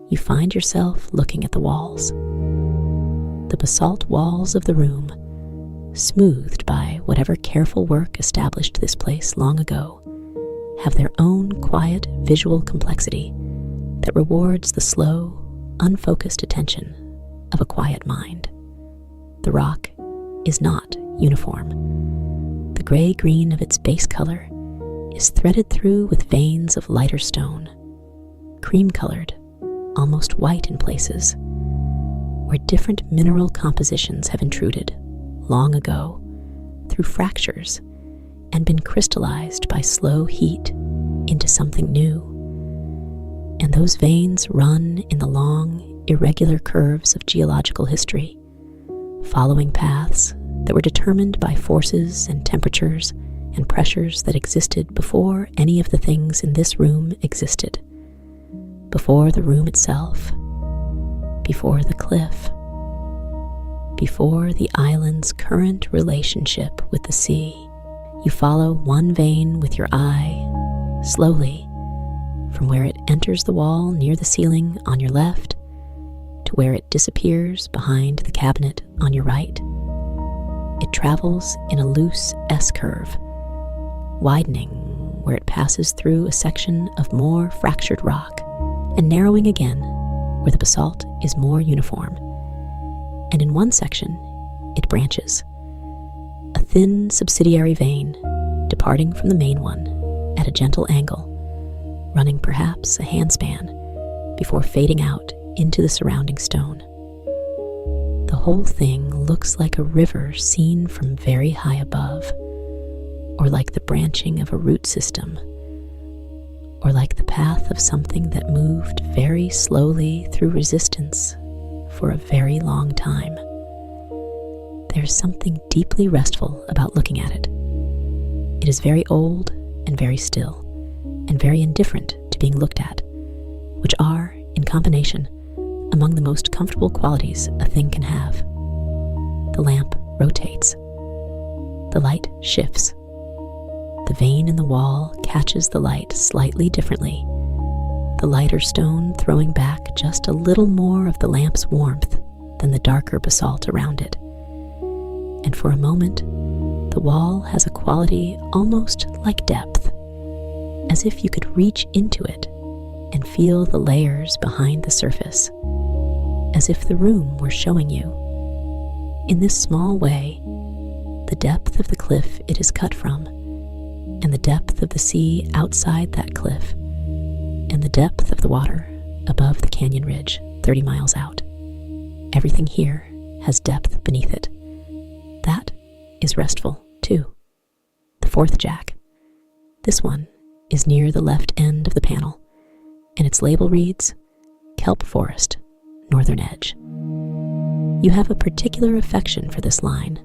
you find yourself looking at the walls. The basalt walls of the room, smoothed by whatever careful work established this place long ago, have their own quiet visual complexity that rewards the slow, unfocused attention of a quiet mind. The rock is not uniform. The gray-green of its base color is threaded through with veins of lighter stone, cream-colored, almost white in places, where different mineral compositions have intruded long ago through fractures and been crystallized by slow heat into something new. And those veins run in the long, irregular curves of geological history, following paths that were determined by forces and temperatures and pressures that existed before any of the things in this room existed, before the room itself, before the cliff, before the island's current relationship with the sea. You follow one vein with your eye, slowly, from where it enters the wall near the ceiling on your left to where it disappears behind the cabinet on your right. It travels in a loose S-curve, widening where it passes through a section of more fractured rock and narrowing again where the basalt is more uniform. And in one section, it branches, a thin subsidiary vein departing from the main one at a gentle angle, running perhaps a handspan before fading out into the surrounding stone. The whole thing looks like a river seen from very high above, or like the branching of a root system, or like the path of something that moved very slowly through resistance for a very long time. There's something deeply restful about looking at it. It is very old and very still, and very indifferent to being looked at, which are, in combination, among the most comfortable qualities a thing can have. The lamp rotates. The light shifts. The vein in the wall catches the light slightly differently, the lighter stone throwing back just a little more of the lamp's warmth than the darker basalt around it. And for a moment, the wall has a quality almost like depth, as if you could reach into it and feel the layers behind the surface, as if the room were showing you, in this small way, the depth of the cliff it is cut from, and the depth of the sea outside that cliff, and the depth of the water above the canyon ridge 30 miles out. Everything here has depth beneath it. That is restful, too. The fourth jack. This one is near the left end of the panel, and its label reads, Kelp Forest, Northern Edge. You have a particular affection for this line,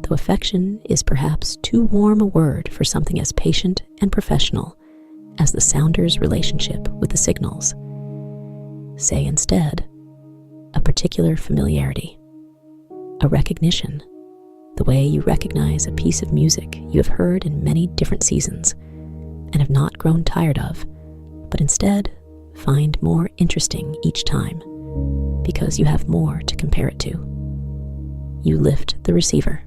though affection is perhaps too warm a word for something as patient and professional as the sounder's relationship with the signals. Say instead, a particular familiarity, a recognition, the way you recognize a piece of music you have heard in many different seasons and have not grown tired of, but instead find more interesting each time because you have more to compare it to. You lift the receiver.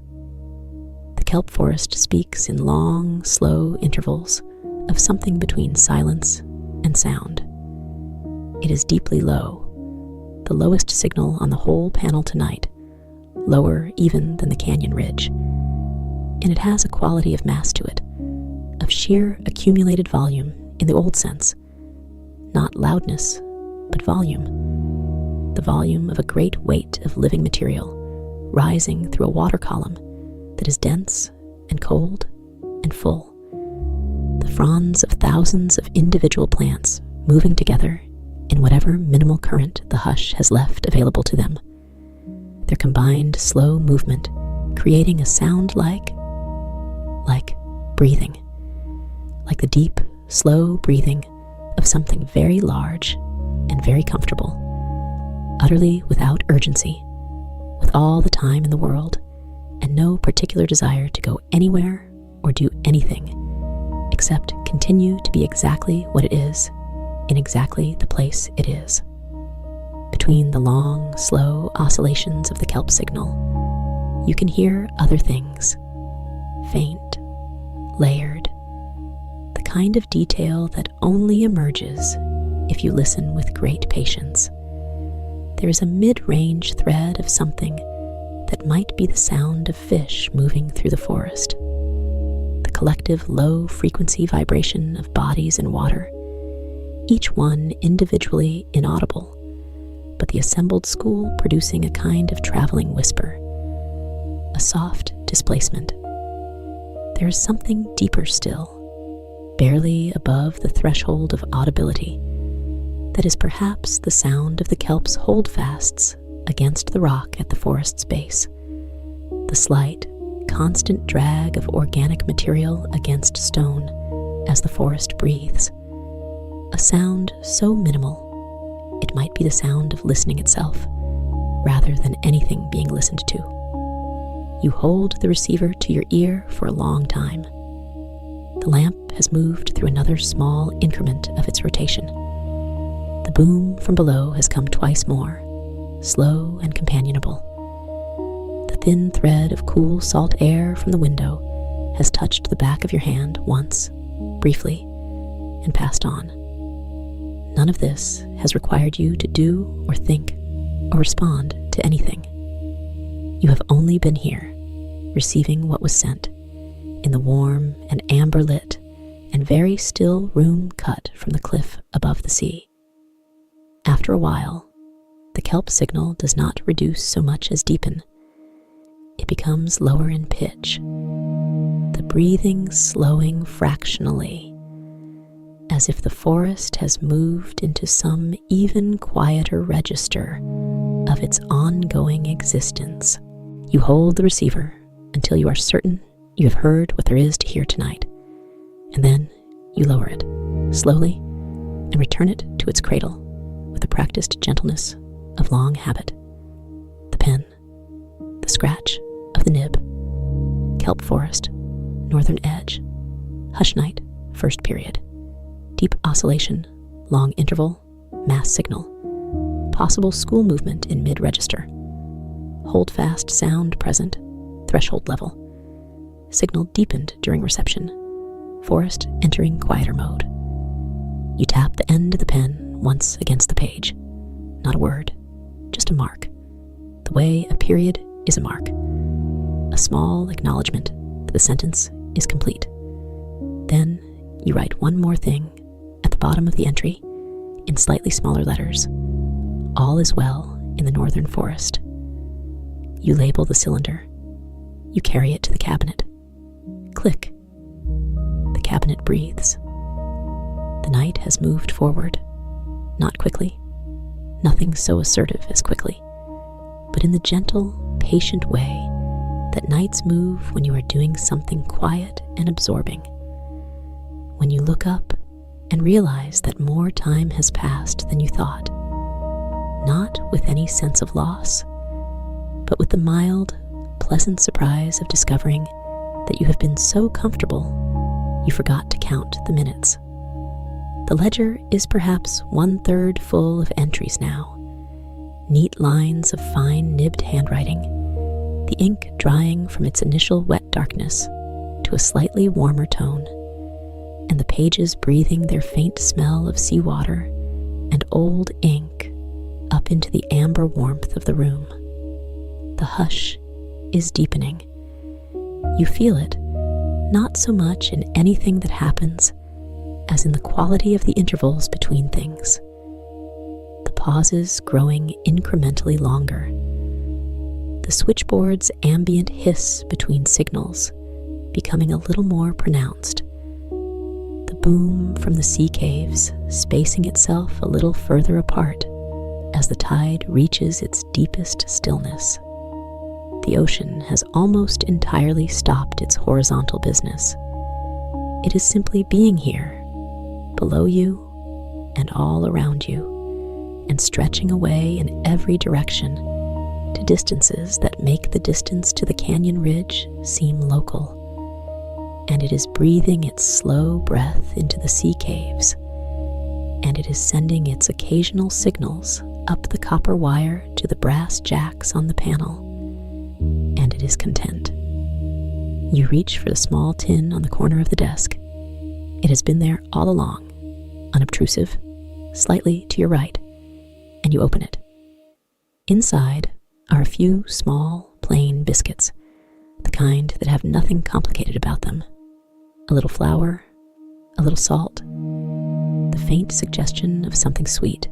The kelp forest speaks in long, slow intervals of something between silence and sound. It is deeply low, the lowest signal on the whole panel tonight, lower even than the canyon ridge, and it has a quality of mass to it, of sheer accumulated volume in the old sense, not loudness, but volume, the volume of a great weight of living material rising through a water column that is dense and cold and full, the fronds of thousands of individual plants moving together in whatever minimal current the hush has left available to them, their combined slow movement creating a sound like breathing, like the deep, slow breathing of something very large and very comfortable, utterly without urgency, with all the time in the world and no particular desire to go anywhere or do anything except continue to be exactly what it is in exactly the place it is. Between the long, slow oscillations of the kelp signal, you can hear other things, faint, layered, the kind of detail that only emerges if you listen with great patience. There is a mid-range thread of something that might be the sound of fish moving through the forest, the collective low-frequency vibration of bodies in water, each one individually inaudible, but the assembled school producing a kind of traveling whisper, a soft displacement. There is something deeper still, barely above the threshold of audibility, that is perhaps the sound of the kelp's holdfasts against the rock at the forest's base, the slight, constant drag of organic material against stone as the forest breathes, a sound so minimal it might be the sound of listening itself, rather than anything being listened to. You hold the receiver to your ear for a long time. The lamp has moved through another small increment of its rotation. The boom from below has come twice more, slow and companionable. The thin thread of cool salt air from the window has touched the back of your hand once, briefly, and passed on. None of this has required you to do or think or respond to anything. You have only been here, receiving what was sent, in the warm and amber-lit and very still room cut from the cliff above the sea. After a while, the kelp signal does not reduce so much as deepen. It becomes lower in pitch, the breathing slowing fractionally, as if the forest has moved into some even quieter register of its ongoing existence. You hold the receiver until you are certain you have heard what there is to hear tonight, and then you lower it, slowly, and return it to its cradle with the practiced gentleness of long habit. The pen, the scratch of the nib, kelp forest, northern edge, hush night, first period, deep oscillation, long interval, mass signal, possible school movement in mid-register, hold fast sound present, threshold level, signal deepened during reception, forest entering quieter mode. You tap the end of the pen once against the page. Not a word, just a mark. The way a period is a mark. A small acknowledgement that the sentence is complete. Then you write one more thing at the bottom of the entry in slightly smaller letters. All is well in the northern forest. You label the cylinder. You carry it to the cabinet. Click. The cabinet breathes. The night has moved forward. Not quickly. Nothing so assertive as quickly, but in the gentle, patient way that nights move when you are doing something quiet and absorbing. When you look up and realize that more time has passed than you thought, not with any sense of loss, but with the mild, pleasant surprise of discovering that you have been so comfortable you forgot to count the minutes. The ledger is perhaps 1/3 full of entries now, neat lines of fine nibbed handwriting, the ink drying from its initial wet darkness to a slightly warmer tone, and the pages breathing their faint smell of seawater and old ink up into the amber warmth of the room. The hush is deepening. You feel it, not so much in anything that happens as in the quality of the intervals between things, the pauses growing incrementally longer, the switchboard's ambient hiss between signals becoming a little more pronounced, the boom from the sea caves spacing itself a little further apart as the tide reaches its deepest stillness. The ocean has almost entirely stopped its horizontal business. It is simply being here, below you and all around you, and stretching away in every direction to distances that make the distance to the canyon ridge seem local. And it is breathing its slow breath into the sea caves, and it is sending its occasional signals up the copper wire to the brass jacks on the panel, and it is content. You reach for the small tin on the corner of the desk. It has been there all along, unobtrusive, slightly to your right, and you open it. Inside are a few small, plain biscuits, the kind that have nothing complicated about them. A little flour, a little salt, the faint suggestion of something sweet,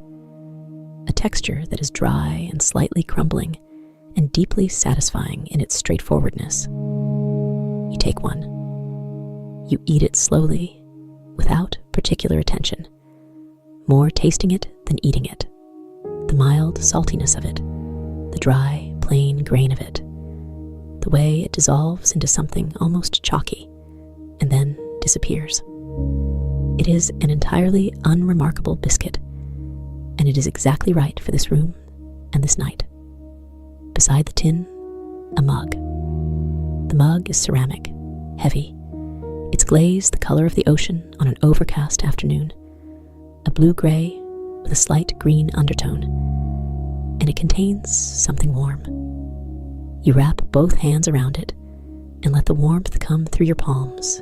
a texture that is dry and slightly crumbling and deeply satisfying in its straightforwardness. You take one. You eat it slowly, without particular attention, more tasting it than eating it. The mild saltiness of it, the dry, plain grain of it, the way it dissolves into something almost chalky and then disappears. It is an entirely unremarkable biscuit, and it is exactly right for this room and this night. Beside the tin, a mug. The mug is ceramic, heavy, its glaze the color of the ocean on an overcast afternoon, a blue-gray with a slight green undertone, and it contains something warm. You wrap both hands around it and let the warmth come through your palms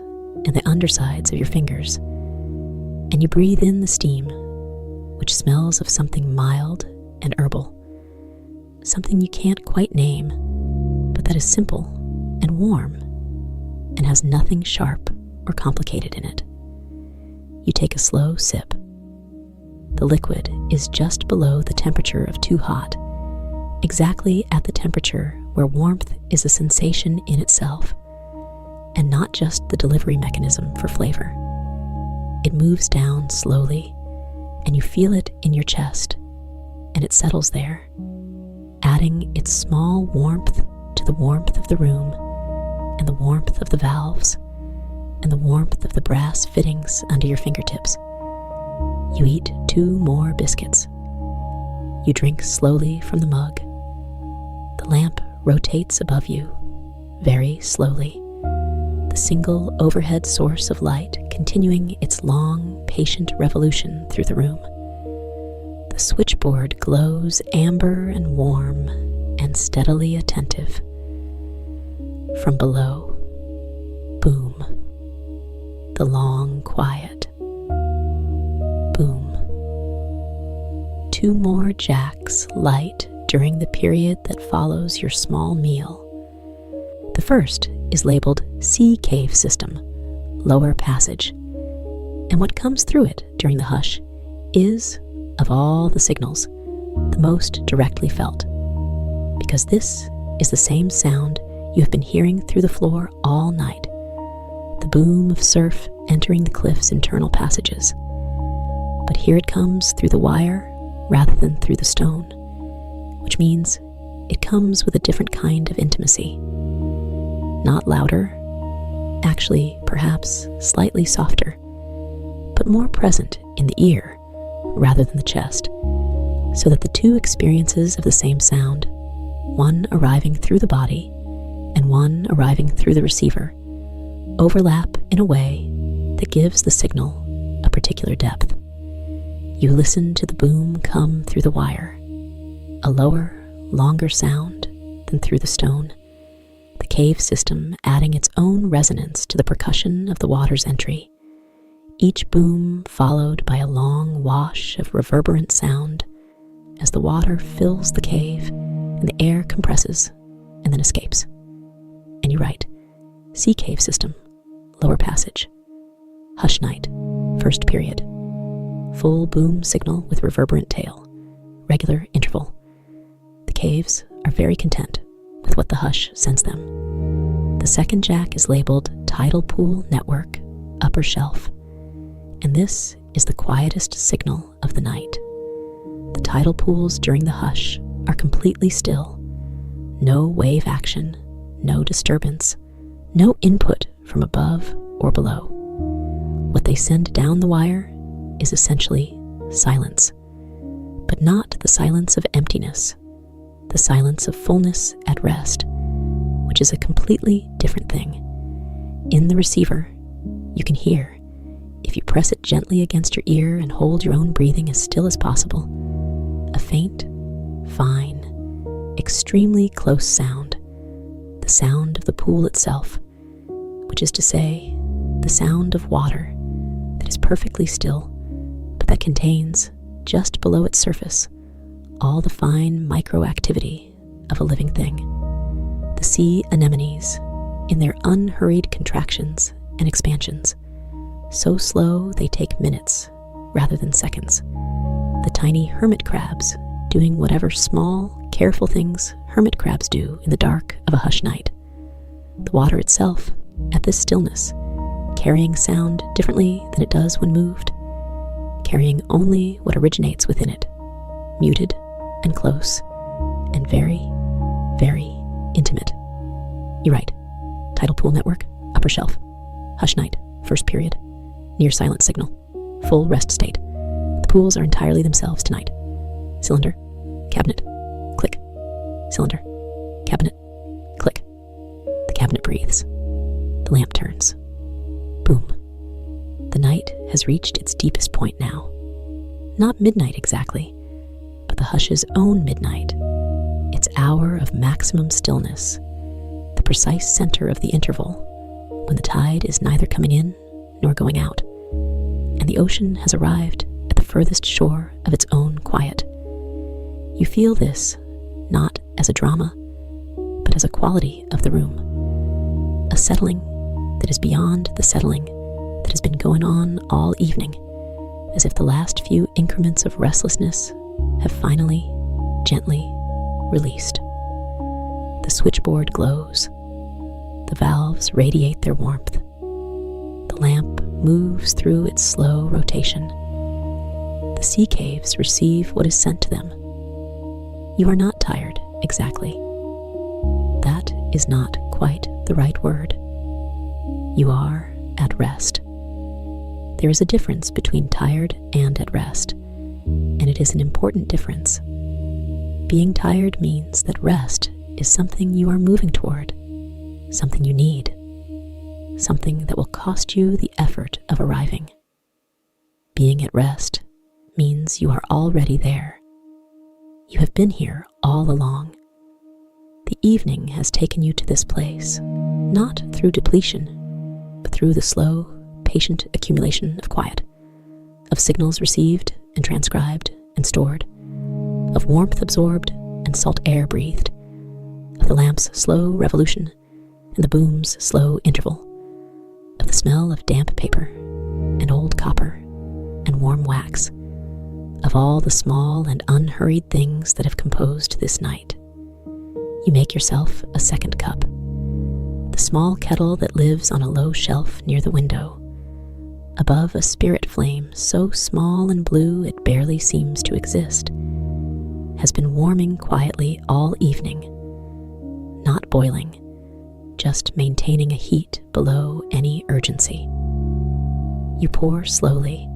and the undersides of your fingers, and you breathe in the steam, which smells of something mild and herbal, something you can't quite name, but that is simple and warm and has nothing sharp or complicated in it. You take a slow sip. The liquid is just below the temperature of too hot, exactly at the temperature where warmth is a sensation in itself, and not just the delivery mechanism for flavor. It moves down slowly, and you feel it in your chest, and it settles there, adding its small warmth to the warmth of the room, and the warmth of the valves, and the warmth of the brass fittings under your fingertips. You eat 2 more biscuits. You drink slowly from the mug. The lamp rotates above you, very slowly, the single overhead source of light continuing its long, patient revolution through the room. The switchboard glows amber and warm and steadily attentive. From below, boom, the long quiet. Boom. 2 more jacks light during the period that follows your small meal. The first is labeled Sea Cave System, Lower Passage, and what comes through it during the hush is, of all the signals, the most directly felt, because this is the same sound you have been hearing through the floor all night, the boom of surf entering the cliff's internal passages. But here it comes through the wire rather than through the stone, which means it comes with a different kind of intimacy. Not louder, actually perhaps slightly softer, but more present in the ear rather than the chest, so that the 2 experiences of the same sound, one arriving through the body and one arriving through the receiver, overlap in a way that gives the signal a particular depth. You listen to the boom come through the wire, a lower, longer sound than through the stone, the cave system adding its own resonance to the percussion of the water's entry, each boom followed by a long wash of reverberant sound as the water fills the cave and the air compresses and then escapes. And you write, Sea Cave System, Lower Passage, Hush Night, First Period, full boom signal with reverberant tail, regular interval. The caves are very content with what the hush sends them. The second jack is labeled Tidal Pool Network, Upper Shelf, and this is the quietest signal of the night. The tidal pools during the hush are completely still. No wave action, no disturbance, no input from above or below. What they send down the wire is essentially silence, but not the silence of emptiness, the silence of fullness at rest, which is a completely different thing. In the receiver, you can hear, if you press it gently against your ear and hold your own breathing as still as possible, a faint, fine, extremely close sound, the sound of the pool itself, which is to say, the sound of water that is perfectly still, but that contains, just below its surface, all the fine microactivity of a living thing. The sea anemones, in their unhurried contractions and expansions, so slow they take minutes rather than seconds. The tiny hermit crabs doing whatever small, careful things hermit crabs do in the dark of a hushed night. The water itself, at this stillness, carrying sound differently than it does when moved, carrying only what originates within it, muted and close, and very, very intimate. You're right. Tidal Pool Network, upper shelf, hush night, first period, near silent signal, full rest state. The pools are entirely themselves tonight. Cylinder, cabinet, click. Cylinder, cabinet, click. The cabinet breathes. The lamp turns. Boom. The night has reached its deepest point now. Not midnight exactly, but the hush's own midnight, its hour of maximum stillness, the precise center of the interval when the tide is neither coming in nor going out, and the ocean has arrived at the furthest shore of its own quiet. You feel this not as a drama, but as a quality of the room, a settling that is beyond the settling that has been going on all evening, as if the last few increments of restlessness have finally, gently released. The switchboard glows. The valves radiate their warmth. The lamp moves through its slow rotation. The sea caves receive what is sent to them. You are not tired, exactly. That is not quite the right word. You are at rest. There is a difference between tired and at rest, and it is an important difference. Being tired means that rest is something you are moving toward, something you need, something that will cost you the effort of arriving. Being at rest means you are already there. You have been here all along. The evening has taken you to this place, not through depletion, but through the slow, patient accumulation of quiet, of signals received and transcribed and stored, of warmth absorbed and salt air breathed, of the lamp's slow revolution and the boom's slow interval, of the smell of damp paper and old copper and warm wax, of all the small and unhurried things that have composed this night. You make yourself a second cup, the small kettle that lives on a low shelf near the window, above a spirit flame so small and blue it barely seems to exist, has been warming quietly all evening, not boiling, just maintaining a heat below any urgency. You pour slowly,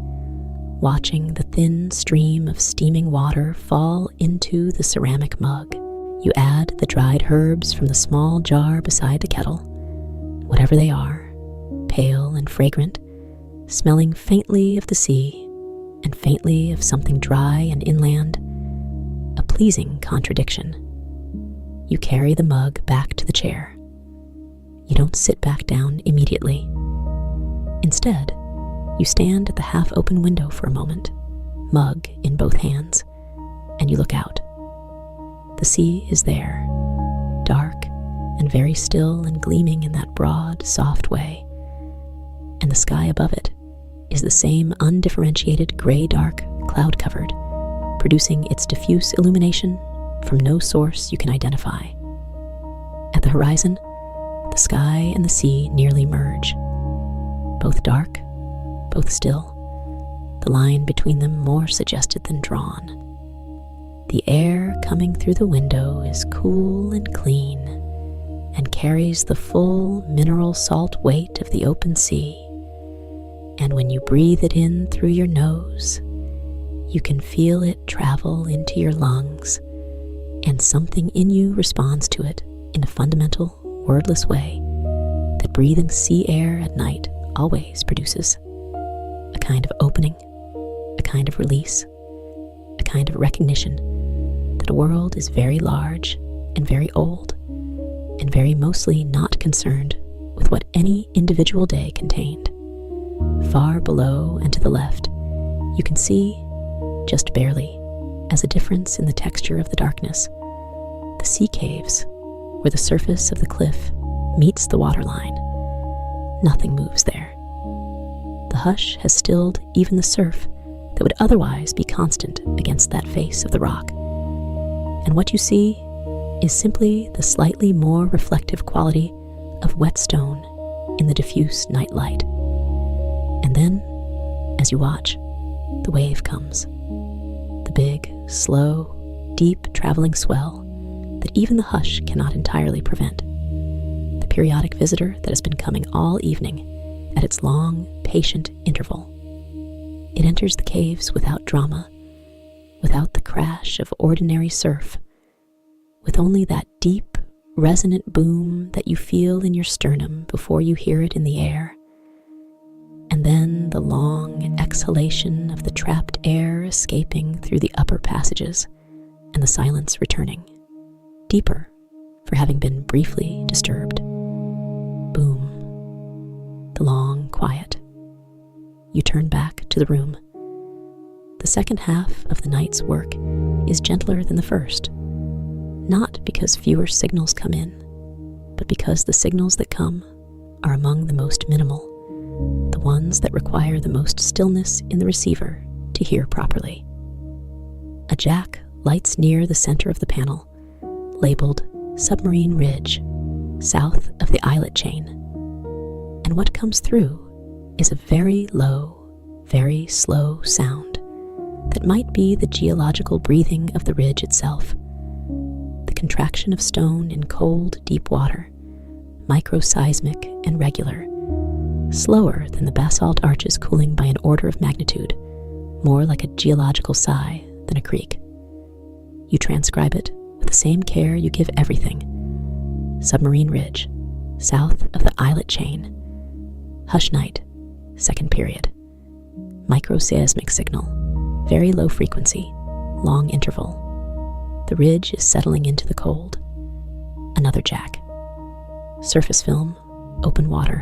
watching the thin stream of steaming water fall into the ceramic mug. You add the dried herbs from the small jar beside the kettle, whatever they are, pale and fragrant, smelling faintly of the sea and faintly of something dry and inland, a pleasing contradiction. You carry the mug back to the chair. You don't sit back down immediately. Instead, you stand at the half-open window for a moment, mug in both hands, and you look out. The sea is there, dark and very still and gleaming in that broad, soft way, and the sky above it is the same undifferentiated gray-dark, cloud-covered, producing its diffuse illumination from no source you can identify. At the horizon, the sky and the sea nearly merge, both dark, both still, the line between them more suggested than drawn. The air coming through the window is cool and clean and carries the full mineral salt weight of the open sea, and when you breathe it in through your nose, you can feel it travel into your lungs, and something in you responds to it in a fundamental, wordless way that breathing sea air at night always produces. A kind of opening, a kind of release, a kind of recognition that a world is very large and very old, and very mostly not concerned with what any individual day contained. Far below and to the left, you can see, just barely, as a difference in the texture of the darkness, the sea caves where the surface of the cliff meets the waterline. Nothing moves there. The hush has stilled even the surf that would otherwise be constant against that face of the rock. And what you see is simply the slightly more reflective quality of wet stone in the diffuse night light. And then, as you watch, the wave comes. The big, slow, deep traveling swell that even the hush cannot entirely prevent. The periodic visitor that has been coming all evening at its long, patient interval. It enters the caves without drama, without the crash of ordinary surf, with only that deep, resonant boom that you feel in your sternum before you hear it in the air, and then the long exhalation of the trapped air escaping through the upper passages, and the silence returning, deeper for having been briefly disturbed. Boom. The long quiet. You turn back to the room. The second half of the night's work is gentler than the first, not because fewer signals come in, but because the signals that come are among the most minimal, the ones that require the most stillness in the receiver to hear properly. A jack lights near the center of the panel, labeled Submarine Ridge, south of the islet chain. And what comes through is a very low, very slow sound that might be the geological breathing of the ridge itself, the contraction of stone in cold, deep water, microseismic and regular, slower than the basalt arches cooling by an order of magnitude, more like a geological sigh than a creak. You transcribe it with the same care you give everything. Submarine Ridge, south of the islet chain. Hush night, second period. Microseismic signal, very low frequency, long interval. The ridge is settling into the cold. Another jack. Surface film, open water,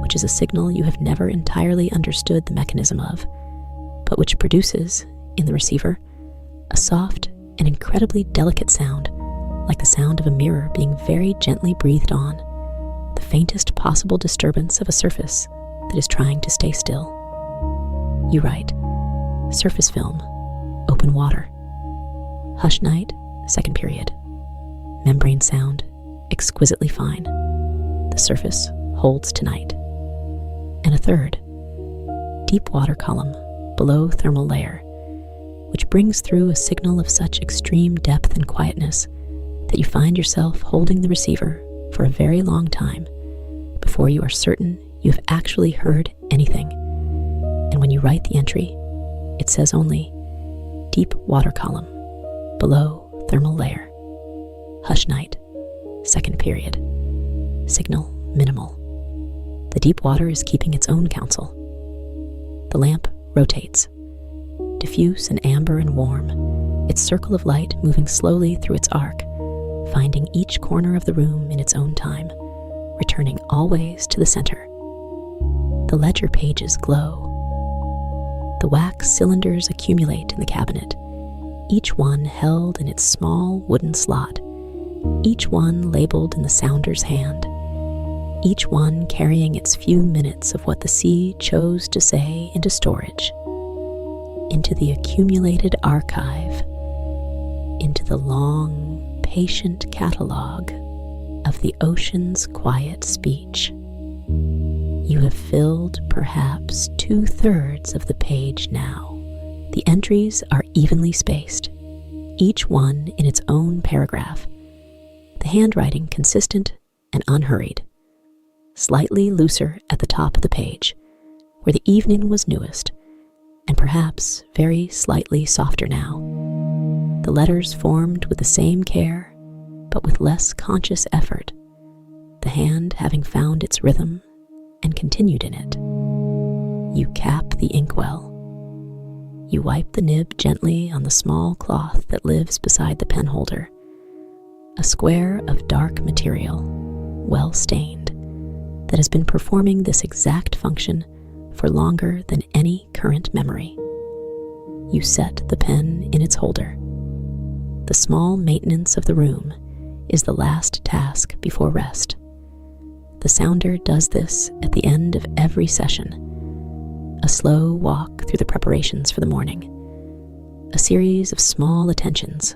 which is a signal you have never entirely understood the mechanism of, but which produces, in the receiver, a soft and incredibly delicate sound, like the sound of a mirror being very gently breathed on, the faintest possible disturbance of a surface that is trying to stay still. You write, surface film, open water. Hush night, second period. Membrane sound, exquisitely fine. The surface holds tonight. And a third, deep water column, below thermal layer, which brings through a signal of such extreme depth and quietness that you find yourself holding the receiver for a very long time before you are certain you have actually heard anything. And when you write the entry, it says only, deep water column, below thermal layer. Hush night, second period. Signal minimal. The deep water is keeping its own counsel. The lamp rotates, diffuse and amber and warm, its circle of light moving slowly through its arc, finding each corner of the room in its own time, returning always to the center. The ledger pages glow. The wax cylinders accumulate in the cabinet, each one held in its small wooden slot, each one labeled in the sounder's hand, each one carrying its few minutes of what the sea chose to say into storage, into the accumulated archive, into the long, patient catalog of the ocean's quiet speech. You have filled perhaps 2/3 of the page now. The entries are evenly spaced, each one in its own paragraph, the handwriting consistent and unhurried, slightly looser at the top of the page, where the evening was newest, and perhaps very slightly softer now. The letters formed with the same care, but with less conscious effort, the hand having found its rhythm and continued in it. You cap the inkwell. You wipe the nib gently on the small cloth that lives beside the pen holder. a square of dark material, well stained, that has been performing this exact function for longer than any current memory. You set the pen in its holder. The small maintenance of the room is the last task before rest. The sounder does this at the end of every session. A slow walk through the preparations for the morning. A series of small attentions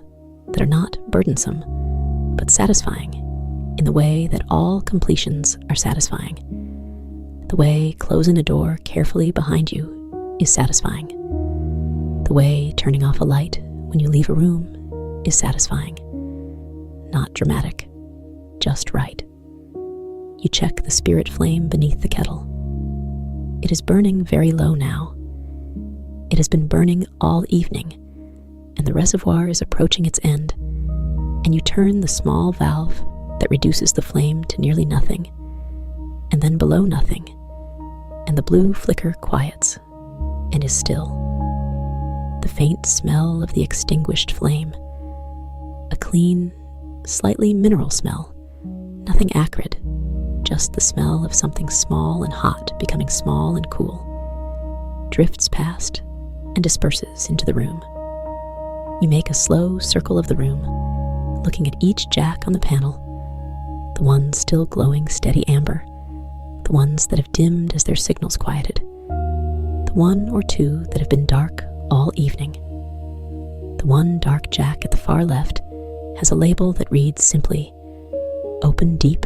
that are not burdensome, but satisfying in the way that all completions are satisfying. The way closing a door carefully behind you is satisfying. The way turning off a light when you leave a room is satisfying. Not dramatic, just right. You check the spirit flame beneath the kettle. It is burning very low now. It has been burning all evening, and the reservoir is approaching its end, and you turn the small valve that reduces the flame to nearly nothing, and then below nothing, and the blue flicker quiets and is still. The faint smell of the extinguished flame, a clean, slightly mineral smell, nothing acrid, just the smell of something small and hot becoming small and cool, drifts past and disperses into the room. You make a slow circle of the room, looking at each jack on the panel, the ones still glowing steady amber, the ones that have dimmed as their signals quieted, the one or two that have been dark all evening. The one dark jack at the far left has a label that reads simply, "Open deep,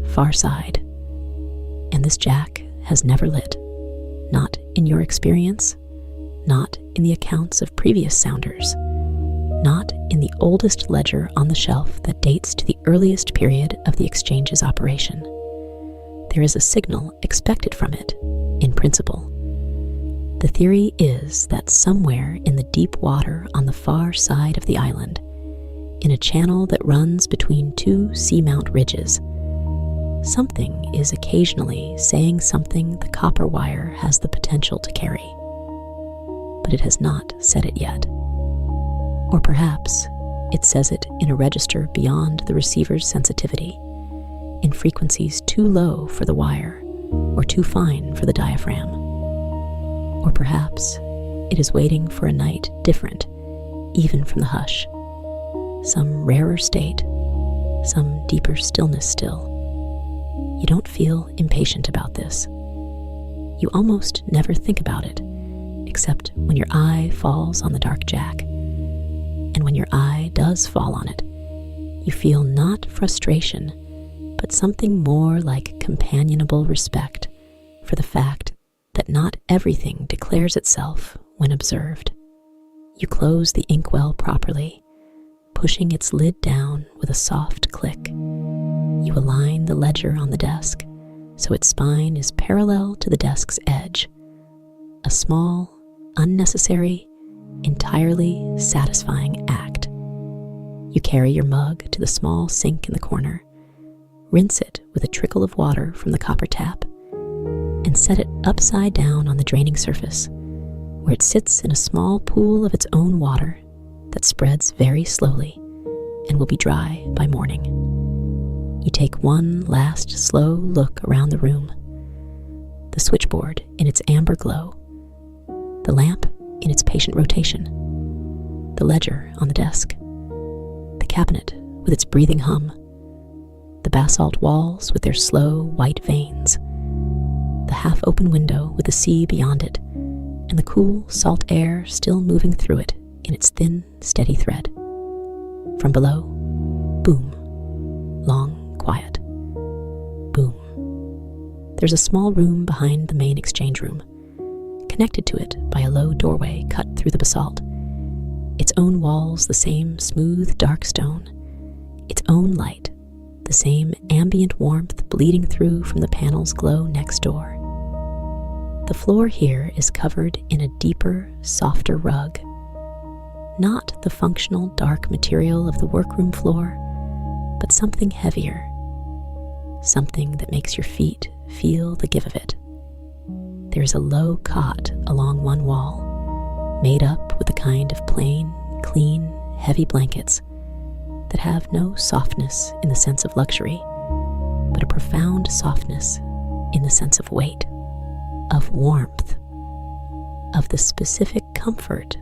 far side." And this jack has never lit, not in your experience, not in the accounts of previous sounders, not in the oldest ledger on the shelf that dates to the earliest period of the exchange's operation. There is a signal expected from it, in principle. The theory is that somewhere in the deep water on the far side of the island, in a channel that runs between two seamount ridges, something is occasionally saying something the copper wire has the potential to carry. But it has not said it yet. Or perhaps it says it in a register beyond the receiver's sensitivity, in frequencies too low for the wire or too fine for the diaphragm. Or perhaps it is waiting for a night different even from the hush, some rarer state, some deeper stillness still. You don't feel impatient about this. You almost never think about it, except when your eye falls on the dark jack. And when your eye does fall on it, you feel not frustration, but something more like companionable respect for the fact that not everything declares itself when observed. You close the inkwell properly, pushing its lid down with a soft click. You align the ledger on the desk so its spine is parallel to the desk's edge. A small, unnecessary, entirely satisfying act. You carry your mug to the small sink in the corner, rinse it with a trickle of water from the copper tap, and set it upside down on the draining surface, where it sits in a small pool of its own water that spreads very slowly and will be dry by morning. You take one last slow look around the room. The switchboard in its amber glow, the lamp in its patient rotation, the ledger on the desk, the cabinet with its breathing hum, the basalt walls with their slow white veins, the half-open window with the sea beyond it, and the cool salt air still moving through it in its thin, steady thread. From below, boom, long, quiet, boom. There's a small room behind the main exchange room, connected to it by a low doorway cut through the basalt, its own walls the same smooth dark stone, its own light, the same ambient warmth bleeding through from the panel's glow next door. The floor here is covered in a deeper, softer rug, not the functional dark material of the workroom floor, but something heavier, something that makes your feet feel the give of it. There is a low cot along one wall, made up with a kind of plain, clean, heavy blankets that have no softness in the sense of luxury, but a profound softness in the sense of weight, of warmth, of the specific comfort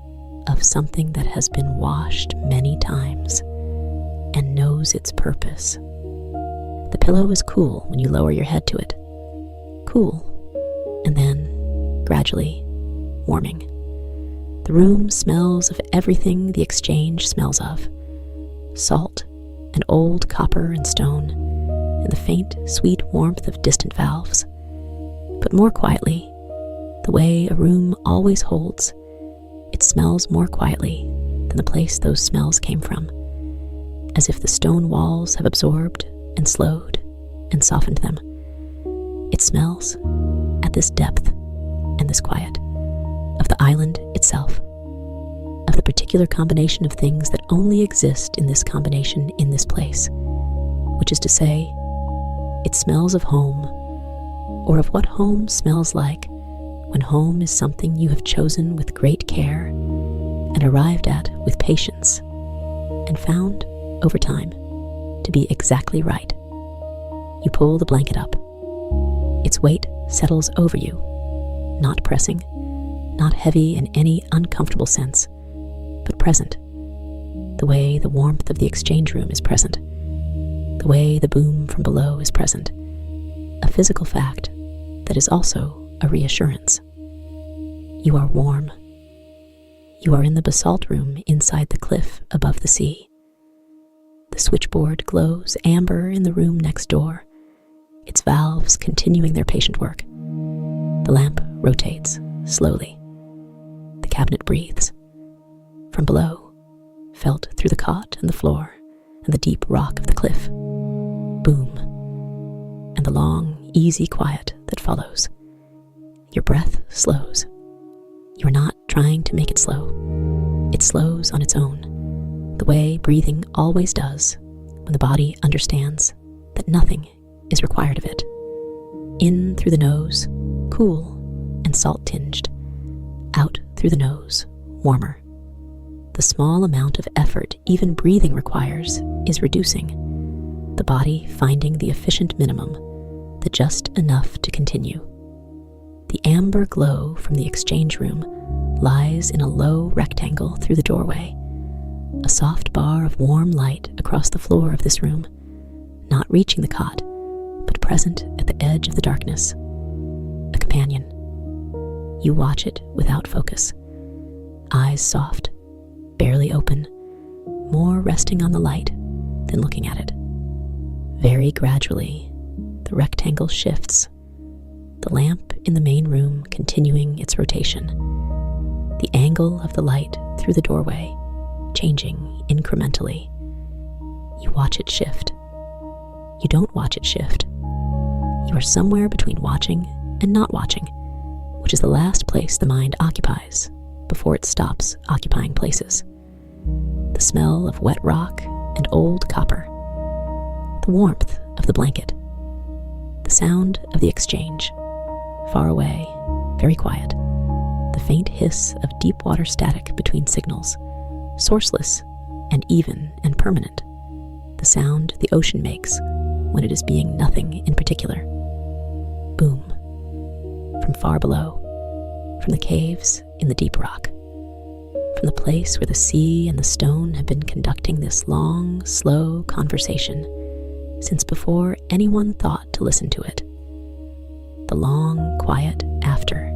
of something that has been washed many times and knows its purpose. The pillow is cool when you lower your head to it. Cool, and then, gradually, warming. The room smells of everything the exchange smells of. Salt, and old copper and stone, and the faint, sweet warmth of distant valves. But more quietly, the way a room always holds, it smells more quietly than the place those smells came from, as if the stone walls have absorbed and slowed and softened them. It smells, at this depth and this quiet, of the island itself, of the particular combination of things that only exist in this combination in this place, which is to say, it smells of home, or of what home smells like when home is something you have chosen with great care and arrived at with patience and found, over time, to be exactly right. You pull the blanket up. Its weight settles over you, not pressing, not heavy in any uncomfortable sense, but present, the way the warmth of the exchange room is present, the way the boom from below is present, a physical fact that is also a reassurance. You are warm. You are in the basalt room inside the cliff above the sea. The switchboard glows amber in the room next door, its valves continuing their patient work. The lamp rotates slowly. The cabinet breathes. From below, felt through the cot and the floor and the deep rock of the cliff, boom, and the long, easy quiet that follows. Your breath slows. You are not trying to make it slow. It slows on its own, the way breathing always does when the body understands that nothing is required of it. In through the nose, cool and salt-tinged. Out through the nose, warmer. The small amount of effort even breathing requires is reducing, the body finding the efficient minimum, the just enough to continue. The amber glow from the exchange room lies in a low rectangle through the doorway, a soft bar of warm light across the floor of this room, not reaching the cot, but present at the edge of the darkness. A companion. You watch it without focus, eyes soft, barely open, more resting on the light than looking at it. Very gradually, the rectangle shifts, the lamp in the main room continuing its rotation, the angle of the light through the doorway changing incrementally. You watch it shift. You don't watch it shift. You are somewhere between watching and not watching, which is the last place the mind occupies before it stops occupying places. The smell of wet rock and old copper, the warmth of the blanket, the sound of the exchange, far away, very quiet, the faint hiss of deep water static between signals, sourceless and even and permanent, the sound the ocean makes when it is being nothing in particular. Boom. From far below, from the caves in the deep rock, from the place where the sea and the stone have been conducting this long, slow conversation since before anyone thought to listen to it. The long, quiet after.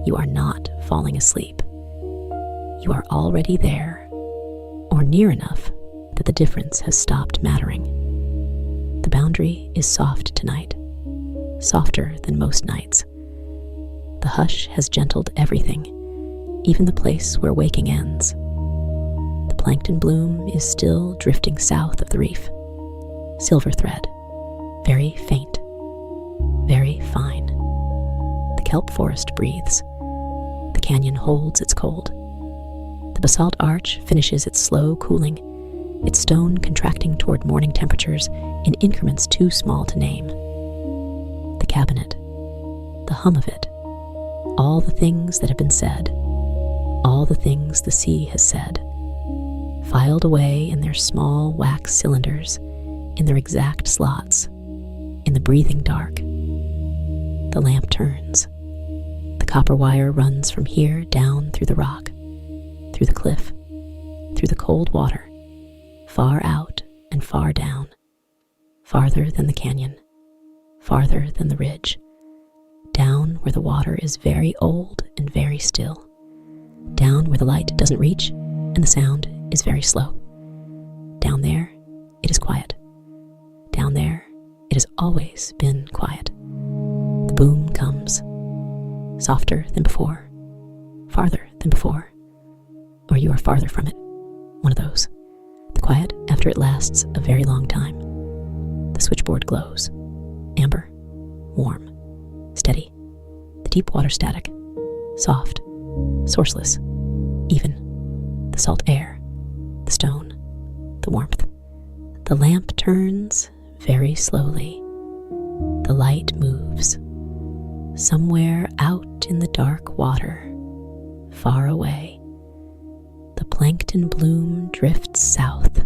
You are not falling asleep. You are already there, or near enough that the difference has stopped mattering. The boundary is soft tonight, softer than most nights. The hush has gentled everything, even the place where waking ends. The plankton bloom is still drifting south of the reef. Silver thread, very faint, very fine. The kelp forest breathes. The canyon holds its cold. The basalt arch finishes its slow cooling, its stone contracting toward morning temperatures in increments too small to name. The cabinet, the hum of it, all the things that have been said, all the things the sea has said, filed away in their small wax cylinders, in their exact slots, in the breathing dark. The lamp turns. The copper wire runs from here down through the rock, through the cliff, through the cold water, far out and far down, farther than the canyon, farther than the ridge, down where the water is very old and very still, down where the light doesn't reach and the sound is very slow. Down there, it is quiet. Down there, it has always been quiet. The boom comes, softer than before, farther than before, or you are farther from it, one of those. The quiet after it lasts a very long time. The switchboard glows, amber, warm, steady. The deep water static, soft, sourceless, even. The salt air, the stone, the warmth. The lamp turns very slowly. The light moves. Somewhere out in the dark water, far away, the plankton bloom drifts south.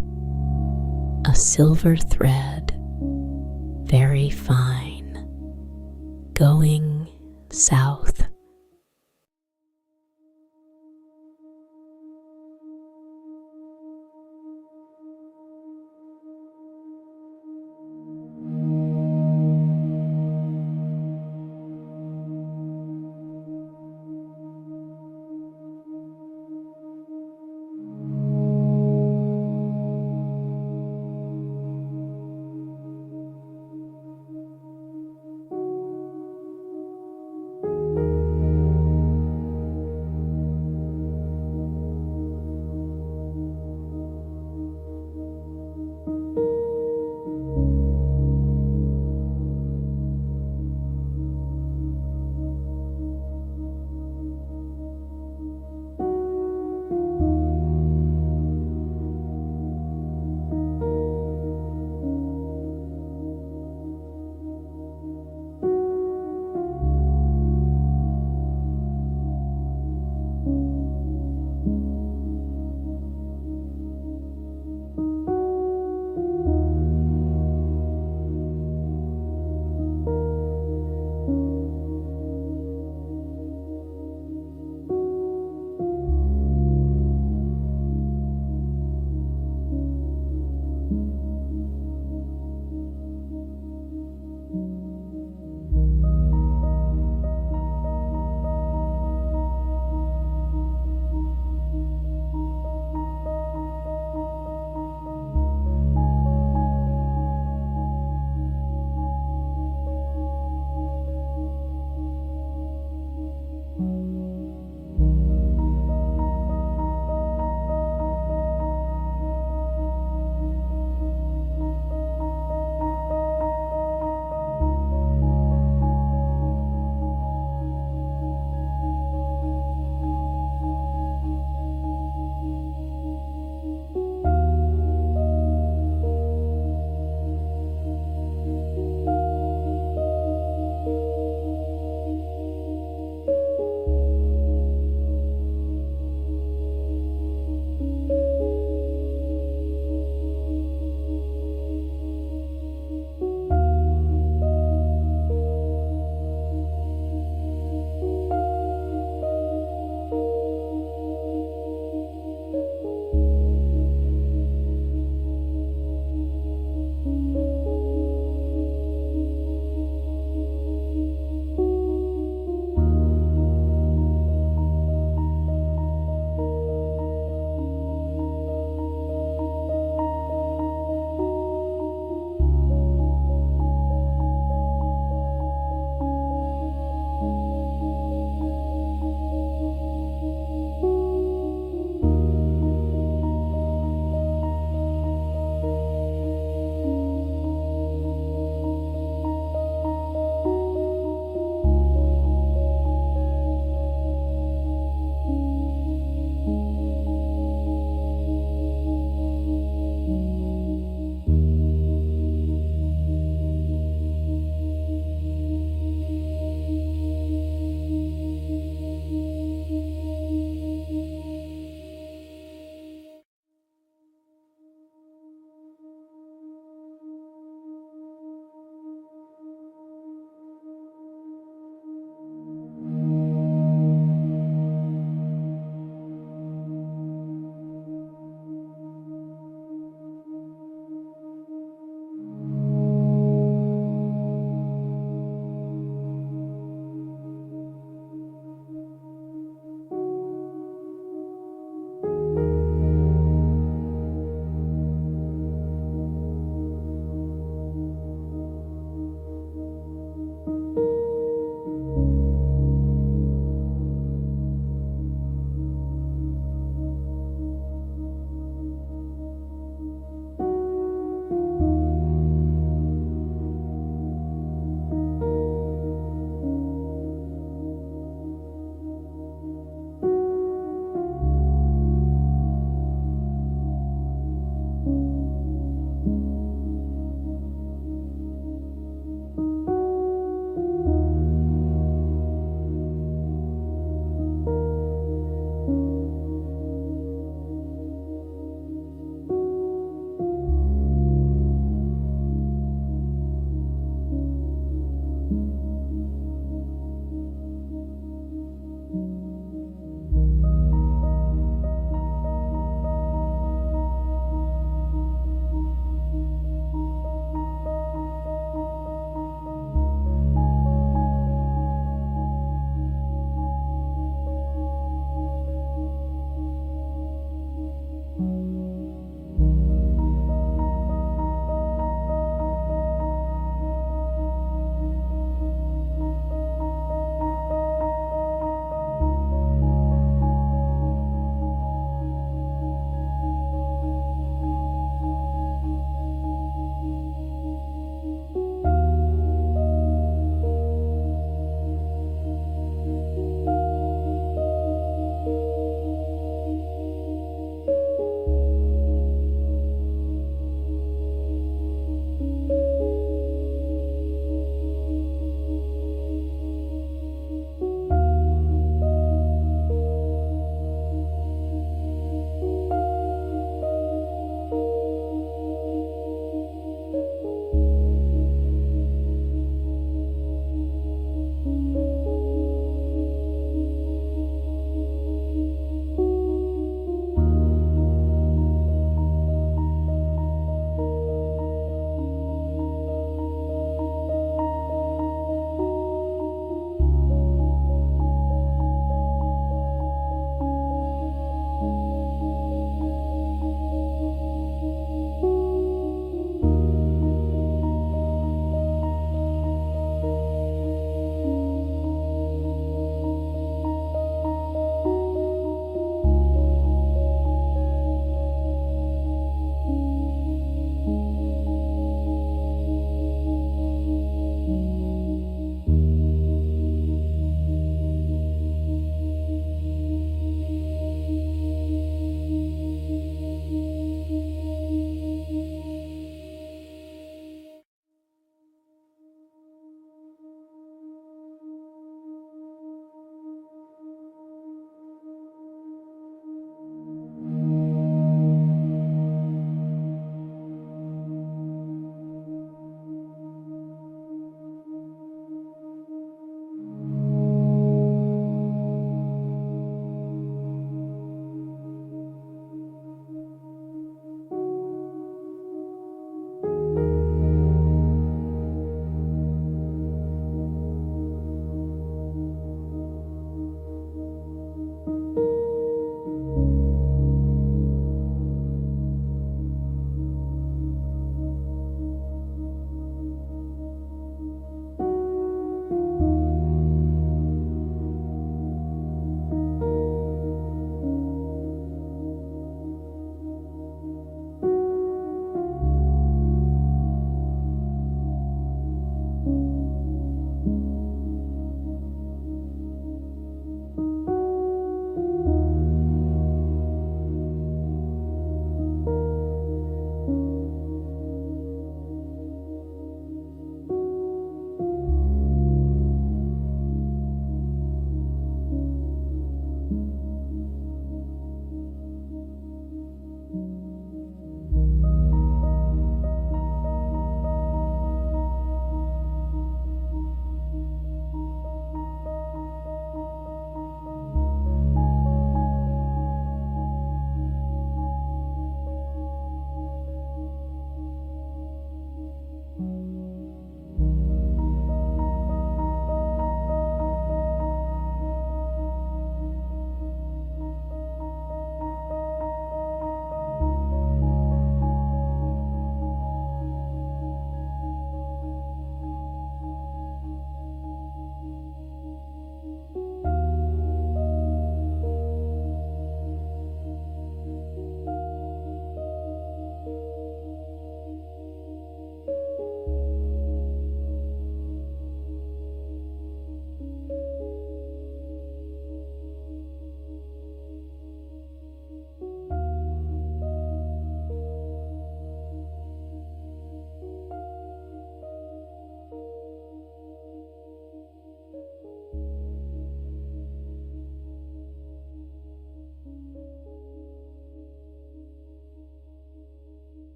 A silver thread, very fine, going south.